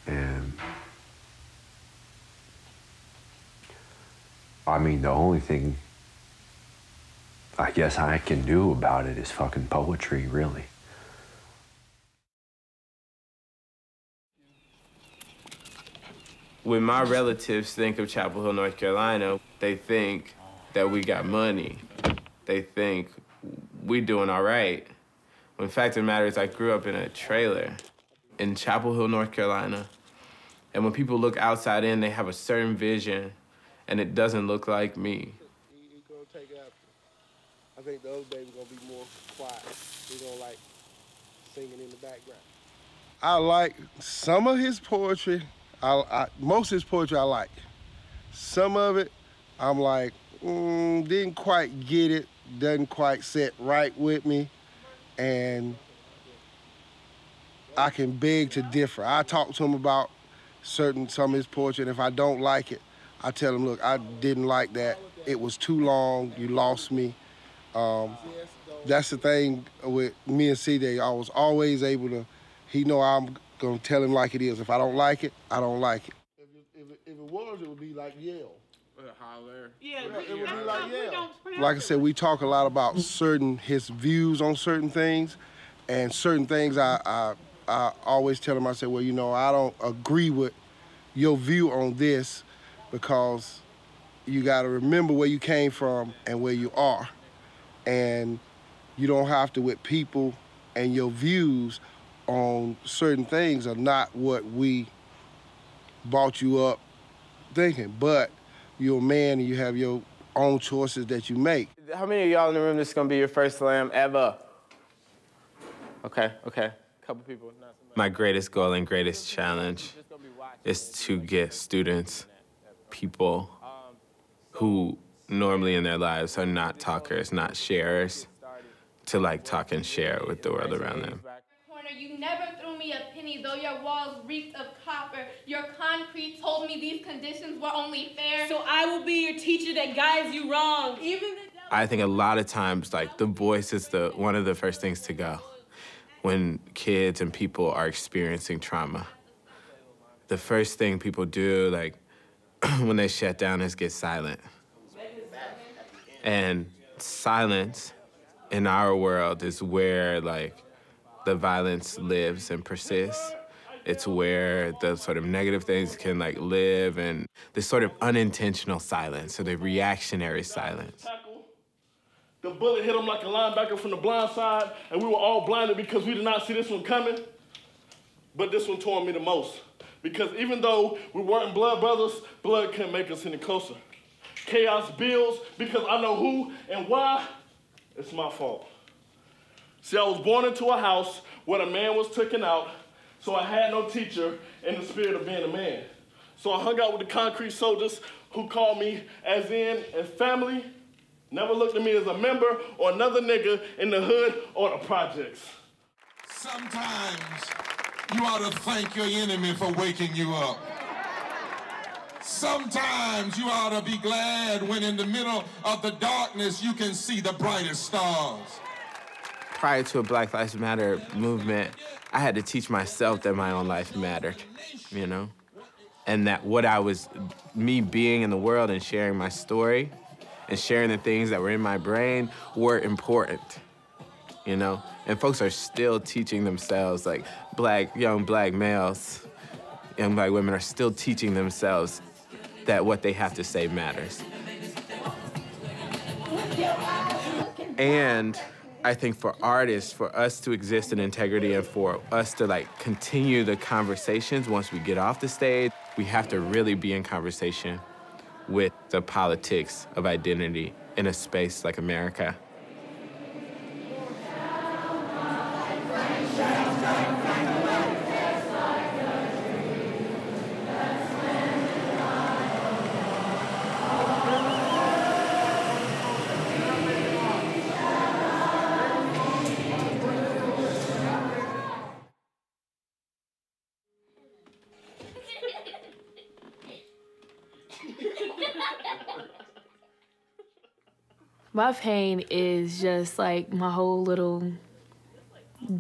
[SPEAKER 2] And I mean, the only thing I guess I can do about it is fucking poetry, really.
[SPEAKER 1] When my relatives think of Chapel Hill, North Carolina, they think that we got money. They think we doing all right. When the fact of the matter is I grew up in a trailer in Chapel Hill, North Carolina. And when people look outside in, they have a certain vision, and it doesn't look like me.
[SPEAKER 11] He's gonna take after. I think the other baby's gonna be more quiet. He's gonna like singing in the background. I like some of his poetry. Most of his poetry I like. Some of it, I'm like, didn't quite get it. Doesn't quite sit right with me, and I can beg to differ. I talk to him about some of his poetry, and if I don't like it, I tell him, look, I didn't like that. It was too long. You lost me. That's the thing with me and CJ. I was always able to. He know I'm gonna tell him like it is. If I don't like it, I don't like it. If it was, it would be like Yale.
[SPEAKER 25] Yeah,
[SPEAKER 11] it would be like Yale.
[SPEAKER 25] yeah.
[SPEAKER 11] Like I said, we talk a lot about his views on certain things, and certain things I always tell him, I say, well, you know, I don't agree with your view on this, because you got to remember where you came from and where you are. And you don't have to with people, and your views on certain things are not what we brought you up thinking, but you're a man and you have your own choices that you make.
[SPEAKER 1] How many of y'all in the room this is gonna be your first slam ever? Okay. Couple people. My greatest goal and greatest challenge is to get students, people who normally in their lives are not talkers, not sharers, to like talk and share with the world around them.
[SPEAKER 13] You never threw me a penny, though your walls reeked of copper. Your concrete told me these conditions were only fair.
[SPEAKER 14] So I will be your teacher that guides you wrong.
[SPEAKER 1] I think a lot of times, like, the voice is one of the first things to go when kids and people are experiencing trauma. The first thing people do, like, when they shut down is get silent. And silence in our world is where, like, the violence lives and persists. It's where the sort of negative things can like live, and this sort of unintentional silence, or the reactionary silence.
[SPEAKER 5] The bullet hit him like a linebacker from the blind side, and we were all blinded because we did not see this one coming. But this one tore me the most, because even though we weren't blood brothers, blood couldn't make us any closer. Chaos builds because I know who and why. It's my fault. See, I was born into a house where a man was taken out, so I had no teacher in the spirit of being a man. So I hung out with the concrete soldiers who called me as in and family, never looked at me as a member or another nigga in the hood or the projects.
[SPEAKER 20] Sometimes you ought to thank your enemy for waking you up. Sometimes you ought to be glad when in the middle of the darkness you can see the brightest stars.
[SPEAKER 1] Prior to a Black Lives Matter movement, I had to teach myself that my own life mattered, you know? And that me being in the world and sharing my story and sharing the things that were in my brain were important, you know? And folks are still teaching themselves, like young black males, young black women are still teaching themselves that what they have to say matters. And I think for artists, for us to exist in integrity and for us to like continue the conversations once we get off the stage, we have to really be in conversation with the politics of identity in a space like America.
[SPEAKER 3] My pain is just like my whole little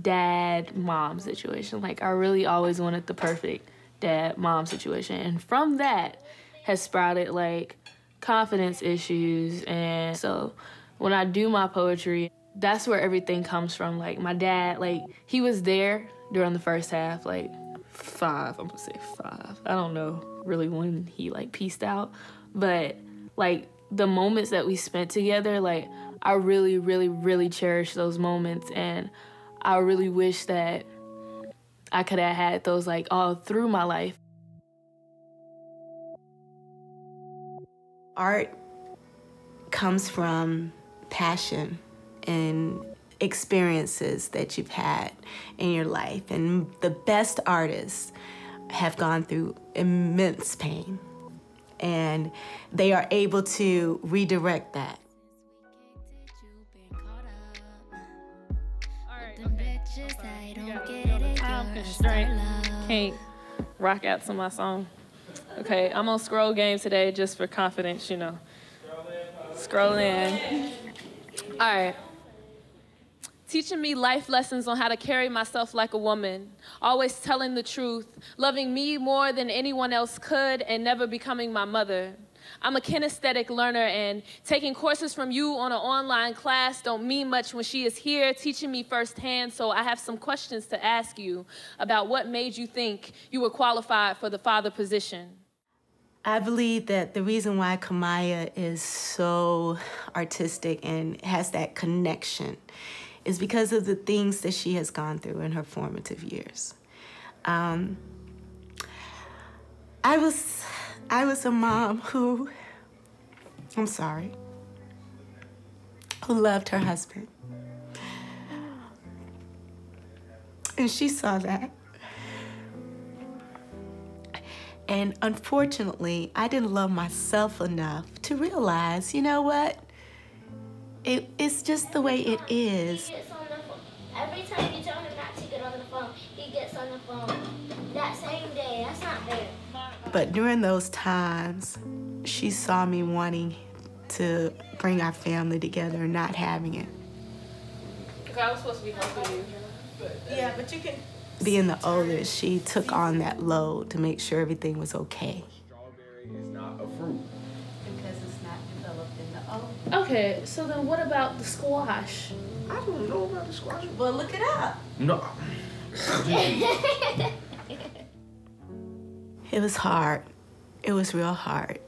[SPEAKER 3] dad-mom situation. Like, I really always wanted the perfect dad-mom situation. And from that has sprouted like confidence issues. And so when I do my poetry, that's where everything comes from. Like, my dad, like, he was there during the first half, like 5, I'm gonna say 5. I don't know really when he like peaced out, but like, the moments that we spent together, like, I really, really, really cherish those moments, and I really wish that I could have had those, like, all through my life.
[SPEAKER 10] Art comes from passion and experiences that you've had in your life, and the best artists have gone through immense pain. And they are able to redirect that.
[SPEAKER 3] Time constraint. Can't rock out to my song. Okay, I'm on Scroll Game today just for confidence, you know. Scroll in. All right. Teaching me life lessons on how to carry myself like a woman, always telling the truth, loving me more than anyone else could, and never becoming my mother. I'm a kinesthetic learner, and taking courses from you on an online class don't mean much when she is here teaching me firsthand, so I have some questions to ask you about what made you think you were qualified for the father position.
[SPEAKER 10] I believe that the reason why Kamaya is so artistic and has that connection is because of the things that she has gone through in her formative years. I was a mom who, I'm sorry, who loved her husband. And she saw that. And unfortunately, I didn't love myself enough to realize, you know what? It's just the way it is.
[SPEAKER 13] Every time you tell him not to get on the phone, he gets on the phone that same day. That's not fair.
[SPEAKER 10] But during those times, she saw me wanting to bring our family together and not having it.
[SPEAKER 3] Okay, I was supposed to be helping you.
[SPEAKER 10] Yeah, but you can. Being the oldest, she took on that load to make sure everything was okay.
[SPEAKER 9] Strawberry is not a fruit.
[SPEAKER 10] Because it's not developed in the oven.
[SPEAKER 3] Okay, so then what about the squash?
[SPEAKER 11] I don't know about the squash.
[SPEAKER 10] Well, look it up.
[SPEAKER 9] No.
[SPEAKER 10] It was hard. It was real hard.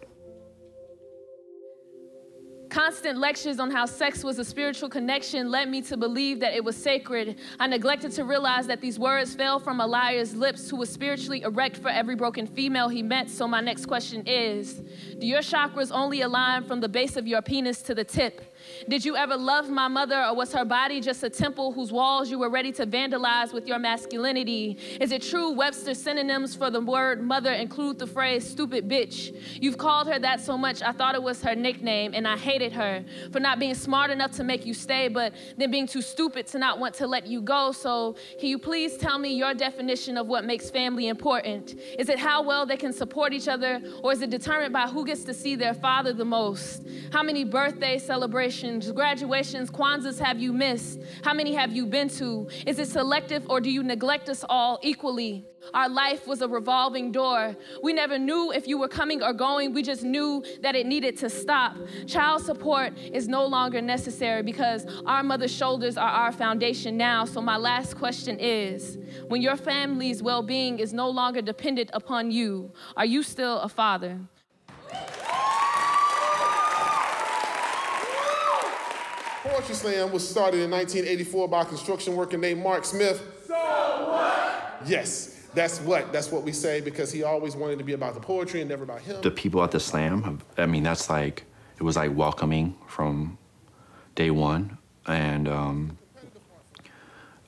[SPEAKER 3] Constant lectures on how sex was a spiritual connection led me to believe that it was sacred. I neglected to realize that these words fell from a liar's lips who was spiritually erect for every broken female he met. So my next question is, do your chakras only align from the base of your penis to the tip? Did you ever love my mother, or was her body just a temple whose walls you were ready to vandalize with your masculinity? Is it true Webster's synonyms for the word mother include the phrase stupid bitch? You've called her that so much I thought it was her nickname, and I hated her for not being smart enough to make you stay, but then being too stupid to not want to let you go. So can you please tell me your definition of what makes family important? Is it how well they can support each other, or is it determined by who gets to see their father the most? How many birthday celebrations, graduations, Kwanzaas have you missed? How many have you been to? Is it selective, or do you neglect us all equally? Our life was a revolving door. We never knew if you were coming or going. We just knew that it needed to stop. Child support is no longer necessary because our mother's shoulders are our foundation now. So my last question is, when your family's well-being is no longer dependent upon you, are you still a father?
[SPEAKER 20] Poetry Slam was started in 1984 by a construction worker named Mark Smith. So what? Yes. That's what we say, because he always wanted to be about the poetry and never about him.
[SPEAKER 2] The people at the slam, I mean, that's like, it was like welcoming from day one. And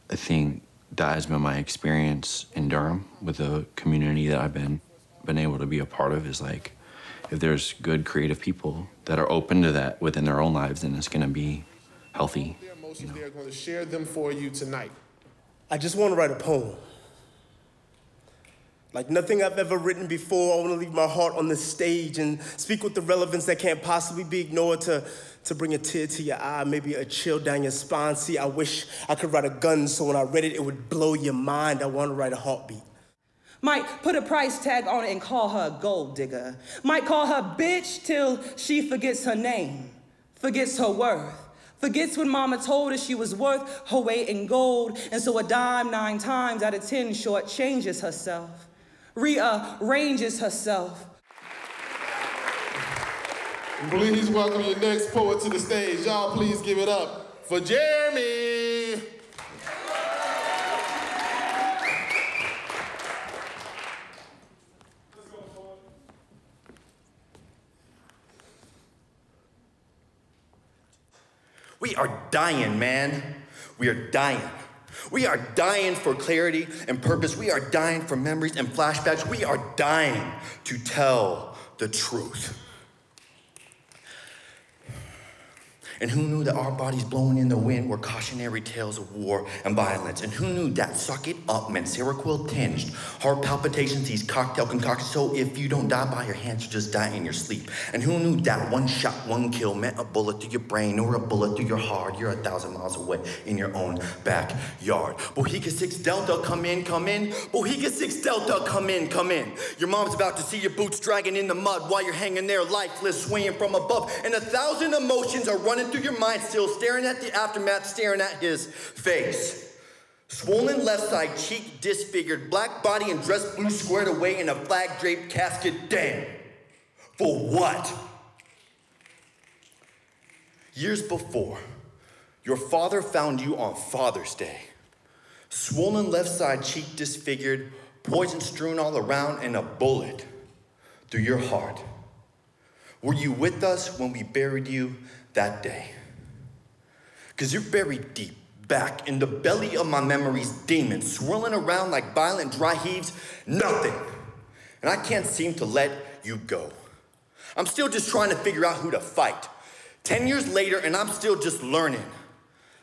[SPEAKER 2] I think that has been my experience in Durham with the community that I've been able to be a part of, is like, if there's good creative people that are open to that within their own lives, then it's gonna be healthy.
[SPEAKER 20] Their emotions, they're gonna share them for you tonight.
[SPEAKER 7] I just wanna write a poem. Like nothing I've ever written before. I want to leave my heart on the stage and speak with the relevance that can't possibly be ignored, to bring a tear to your eye, maybe a chill down your spine. See, I wish I could write a gun so when I read it, it would blow your mind. I want to write a heartbeat.
[SPEAKER 24] Might put a price tag on it and call her a gold digger. Might call her bitch till she forgets her name, forgets her worth. Forgets when mama told her she was worth her weight in gold, and so a dime 9 times out of 10 shortchanges herself. Rearranges herself.
[SPEAKER 20] Please welcome your next poet to the stage. Y'all please give it up for Jeremy.
[SPEAKER 12] We are dying, man. We are dying. We are dying for clarity and purpose. We are dying for memories and flashbacks. We are dying to tell the truth. And who knew that our bodies blowing in the wind were cautionary tales of war and violence? And who knew that suck it up meant Seroquel tinged heart palpitations, these cocktail concoctions, so if you don't die by your hands, you just die in your sleep? And who knew that one shot, one kill meant a bullet through your brain or a bullet through your heart? You're 1,000 miles away in your own backyard. Bohica 6 Delta, come in, come in. Bohica 6 Delta, come in, come in. Your mom's about to see your boots dragging in the mud while you're hanging there lifeless, swinging from above. And 1,000 emotions are running through your mind still, staring at the aftermath, staring at his face. Swollen left side cheek disfigured, black body and dress blue squared away in a flag-draped casket. Damn. For what? Years before, your father found you on Father's Day. Swollen left side cheek disfigured, poison strewn all around, and a bullet through your heart. Were you with us when we buried you that day? Because you're buried deep back in the belly of my memory's demons, swirling around like violent dry heaves, nothing. And I can't seem to let you go. I'm still just trying to figure out who to fight. 10 years later, and I'm still just learning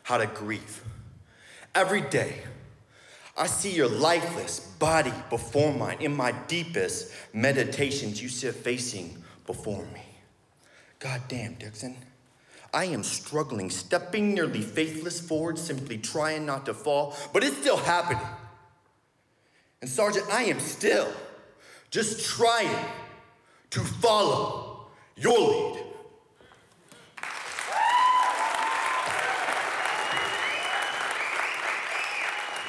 [SPEAKER 12] how to grieve. Every day, I see your lifeless body before mine. In my deepest meditations, you sit facing before me. God damn, Dixon. I am struggling, stepping nearly faithless forward, simply trying not to fall, but it's still happening. And Sergeant, I am still just trying to follow your lead.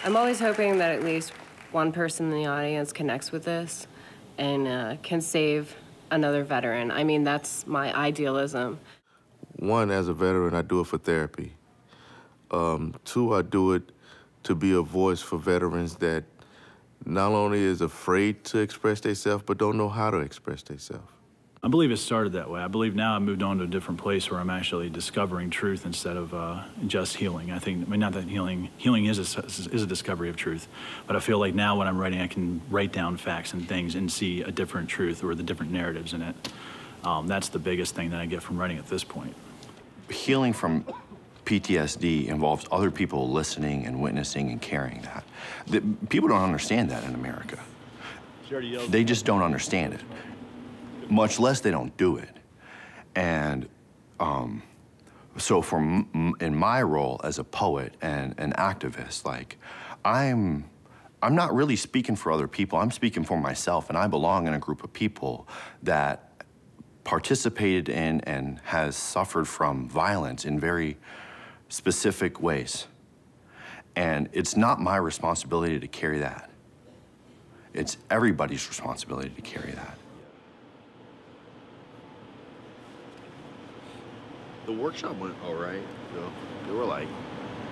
[SPEAKER 15] I'm always hoping that at least one person in the audience connects with this. and can save another veteran. I mean, that's my idealism.
[SPEAKER 16] One, as a veteran, I do it for therapy. Two, I do it to be a voice for veterans that not only is afraid to express themselves, but don't know how to express themselves.
[SPEAKER 17] I believe it started that way. I believe now I moved on to a different place where I'm actually discovering truth instead of just healing. I think, I mean, not that healing is a discovery of truth, but I feel like now when I'm writing, I can write down facts and things and see a different truth or the different narratives in it. That's the biggest thing that I get from writing at this point.
[SPEAKER 2] Healing from PTSD involves other people listening and witnessing and carrying that. People don't understand that in America. They just don't understand it. Much less they don't do it. And so in my role as a poet and an activist, like, I'm not really speaking for other people, I'm speaking for myself, and I belong in a group of people that participated in and has suffered from violence in very specific ways. And it's not my responsibility to carry that. It's everybody's responsibility to carry that. The workshop went all right, though.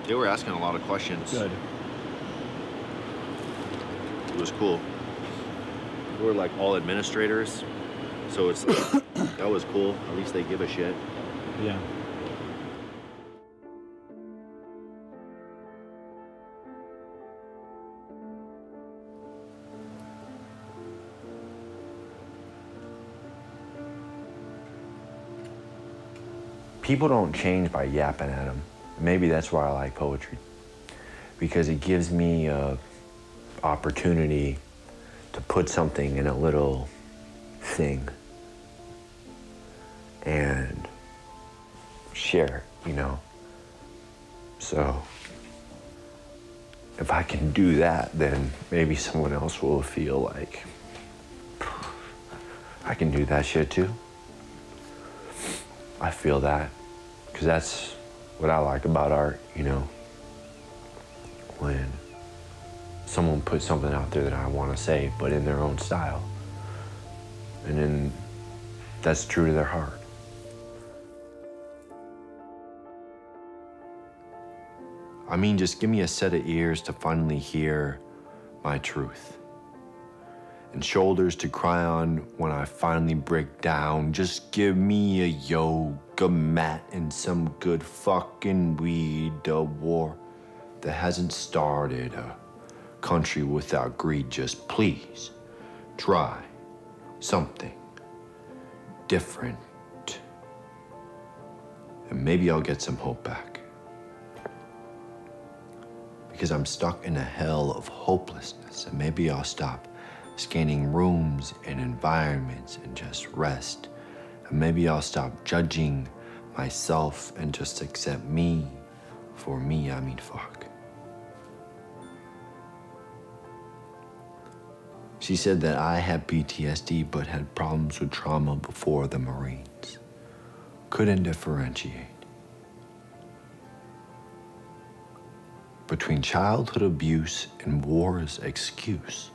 [SPEAKER 2] They were asking a lot of questions.
[SPEAKER 17] Good.
[SPEAKER 2] It was cool. We were like all administrators, so it's like, that was cool. At least they give a shit.
[SPEAKER 17] Yeah.
[SPEAKER 19] People don't change by yapping at them. Maybe that's why I like poetry, because it gives me an opportunity to put something in a little thing and share it, you know? So if I can do that, then maybe someone else will feel like I can do that shit too. I feel that, because that's what I like about art, you know? When someone puts something out there that I want to say, but in their own style. And then that's true to their heart. I mean, just give me a set of ears to finally hear my truth. And shoulders to cry on when I finally break down. Just give me a yoga mat and some good fucking weed. A war that hasn't started, a country without greed. Just please try something different. And maybe I'll get some hope back. Because I'm stuck in a hell of hopelessness, and maybe I'll stop scanning rooms and environments and just rest. And maybe I'll stop judging myself and just accept me. For me, I mean fuck. She said that I had PTSD but had problems with trauma before the Marines. Couldn't differentiate between childhood abuse and war's excuse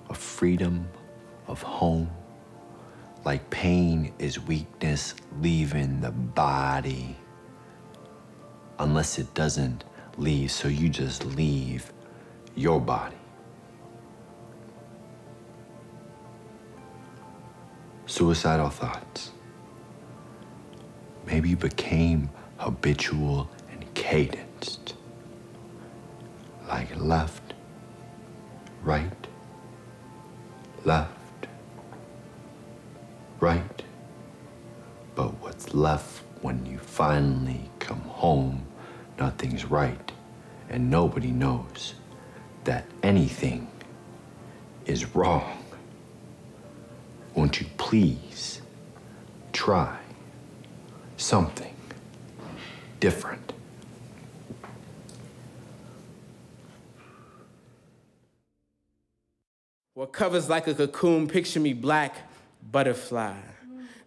[SPEAKER 19] of freedom, of home, like pain is weakness leaving the body, unless it doesn't leave, so you just leave your body. Suicidal thoughts maybe became habitual and cadenced, like left, right, left, right. But what's left when you finally come home, nothing's right, and nobody knows that anything is wrong. Won't you please try something different?
[SPEAKER 21] What covers like a cocoon, picture me black, butterfly.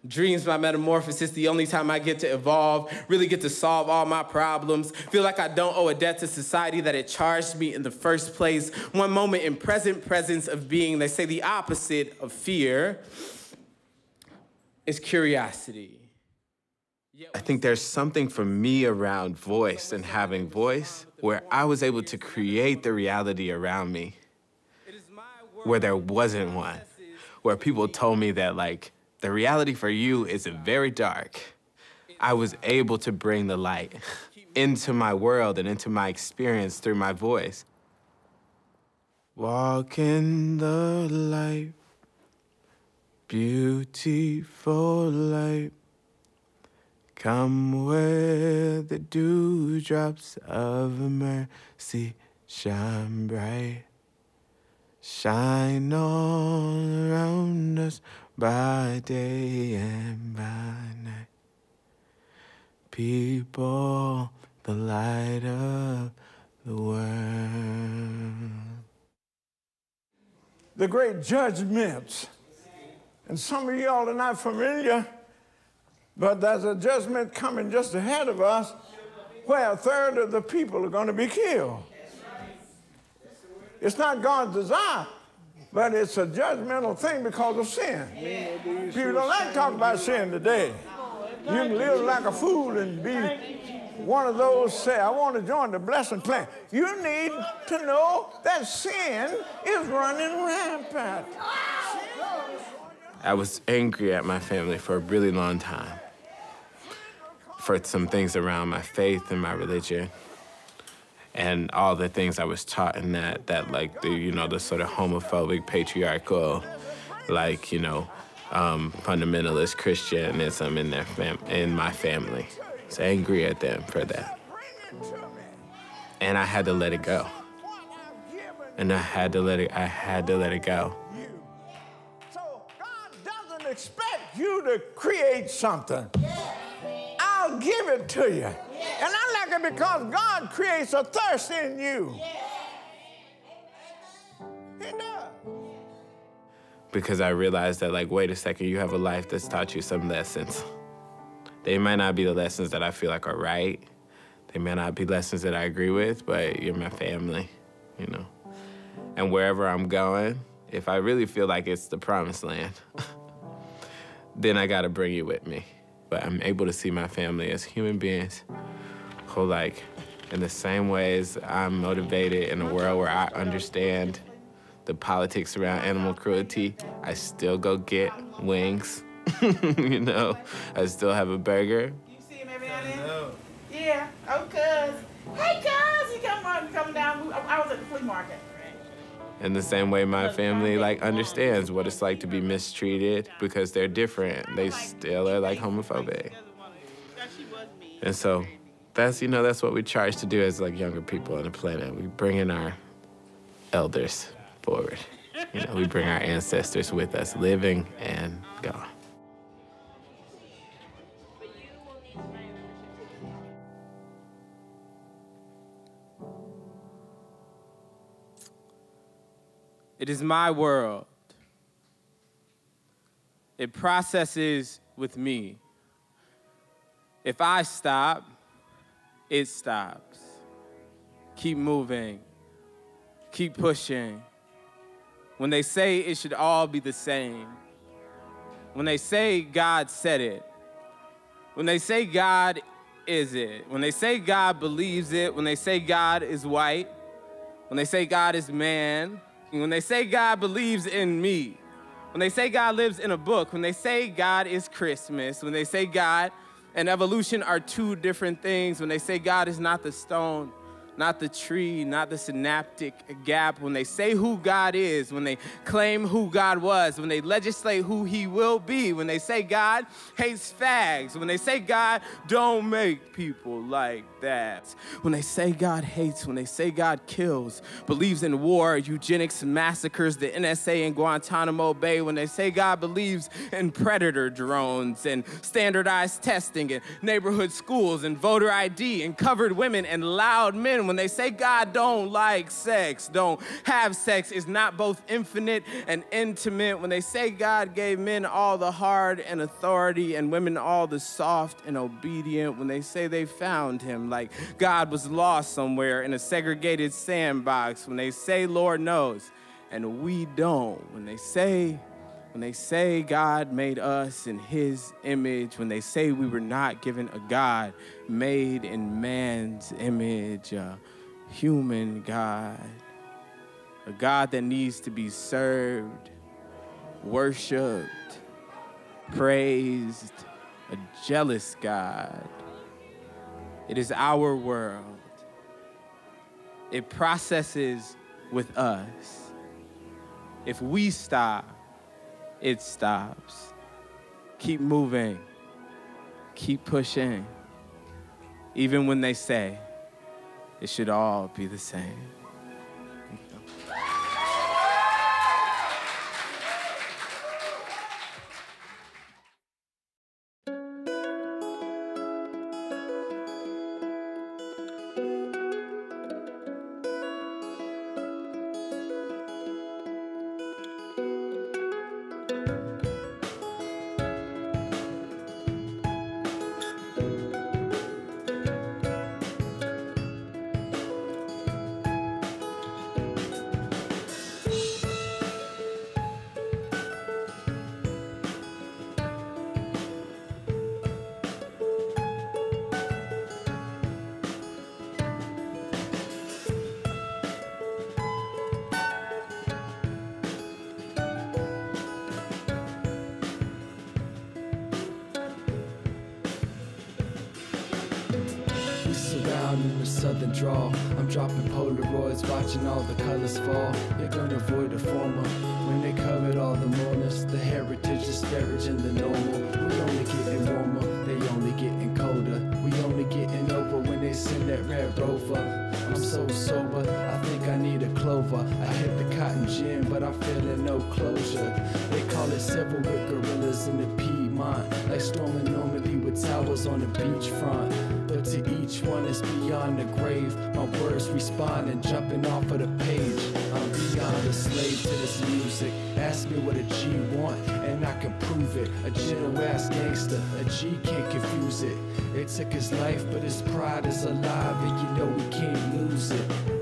[SPEAKER 1] Dreams my metamorphosis, the only time I get to evolve, really get to solve all my problems. Feel like I don't owe a debt to society that it charged me in the first place. One moment in present presence of being, they say the opposite of fear is curiosity. I think there's something for me around voice and having voice where I was able to create the reality around me where there wasn't one, where people told me that, like, the reality for you is very dark. I was able to bring the light into my world and into my experience through my voice. Walk in the light, beautiful light. Come where the dewdrops of mercy shine bright. Shine all around us by day and by night. People, the light of the world.
[SPEAKER 4] The great judgments. And some of y'all are not familiar, but there's a judgment coming just ahead of us where a third of the people are going to be killed. It's not God's desire, but it's a judgmental thing because of sin. People don't like to talk about sin today. You can live like a fool and be one of those say, I want to join the blessing plan. You need to know that sin is running rampant.
[SPEAKER 1] I was angry at my family for a really long time for some things around my faith and my religion and all the things I was taught in that like, the sort of homophobic, patriarchal, like, fundamentalist Christianism in my family. I was angry at them for that. And I had to let it go. And I had to let it go.
[SPEAKER 4] So God doesn't expect you to create something. I'll give it to you. And I like it because God creates a thirst in you. He does.
[SPEAKER 1] Because I realized that, like, wait a second, you have a life that's taught you some lessons. They might not be the lessons that I feel like are right. They may not be lessons that I agree with, but you're my family, And wherever I'm going, if I really feel like it's the promised land, then I gotta bring you with me. But I'm able to see my family as human beings who, like, in the same ways I'm motivated in a world where I understand the politics around animal cruelty, I still go get wings, I still have a burger.
[SPEAKER 6] You see him every now and then? Yeah, oh, cuz. Hey, cuz, you come down. I was at the flea market.
[SPEAKER 1] In the same way my family, like, understands what it's like to be mistreated because they're different. They still are, like, homophobic. And so that's what we try to do as, like, younger people on the planet. We bring in our elders forward. We bring our ancestors with us, living and gone. It is my world. It processes with me. If I stop, it stops. Keep moving. Keep pushing. When they say it should all be the same, when they say God said it, when they say God is it, when they say God believes it, when they say God is white, when they say God is man, when they say God believes in me, when they say God lives in a book, when they say God is Christmas, when they say God and evolution are two different things, when they say God is not the stone, not the tree, not the synaptic gap, when they say who God is, when they claim who God was, when they legislate who he will be, when they say God hates fags, when they say God don't make people like that, when they say God hates, when they say God kills, believes in war, eugenics, massacres, the NSA in Guantanamo Bay, when they say God believes in predator drones and standardized testing and neighborhood schools and voter ID and covered women and loud men, When they say God don't like sex, don't have sex, is not both infinite and intimate. When they say God gave men all the hard and authority and women all the soft and obedient. When they say they found him like God was lost somewhere in a segregated sandbox. When they say Lord knows and we don't. When they say God made us in his image, when they say we were not given a God made in man's image, a human God, a God that needs to be served, worshiped, praised, a jealous God. It is our world. It processes with us. If we stop, it stops. Keep moving. Keep pushing. Even when they say it should all be the same.
[SPEAKER 8] In the southern drawl, I'm dropping Polaroids, watching all the colors fall. You're gonna avoid the former when they covered all the mourners. The heritage disparaging the normal. We only getting warmer, they only getting colder. We only getting over when they send that red rover. I'm so sober, I think I need a clover. I hit the cotton gin, but I'm feeling no closure. They call it civil with gorillas in the Piedmont, like storming Normandy with towers on the beachfront. But to each one is beyond the grave. My words respond and jumping off of the page. I'm beyond a slave to this music. Ask me what a G want and I can prove it. A gentle ass gangster, a G can't confuse it. It took his life but his pride is alive and you know we can't lose it.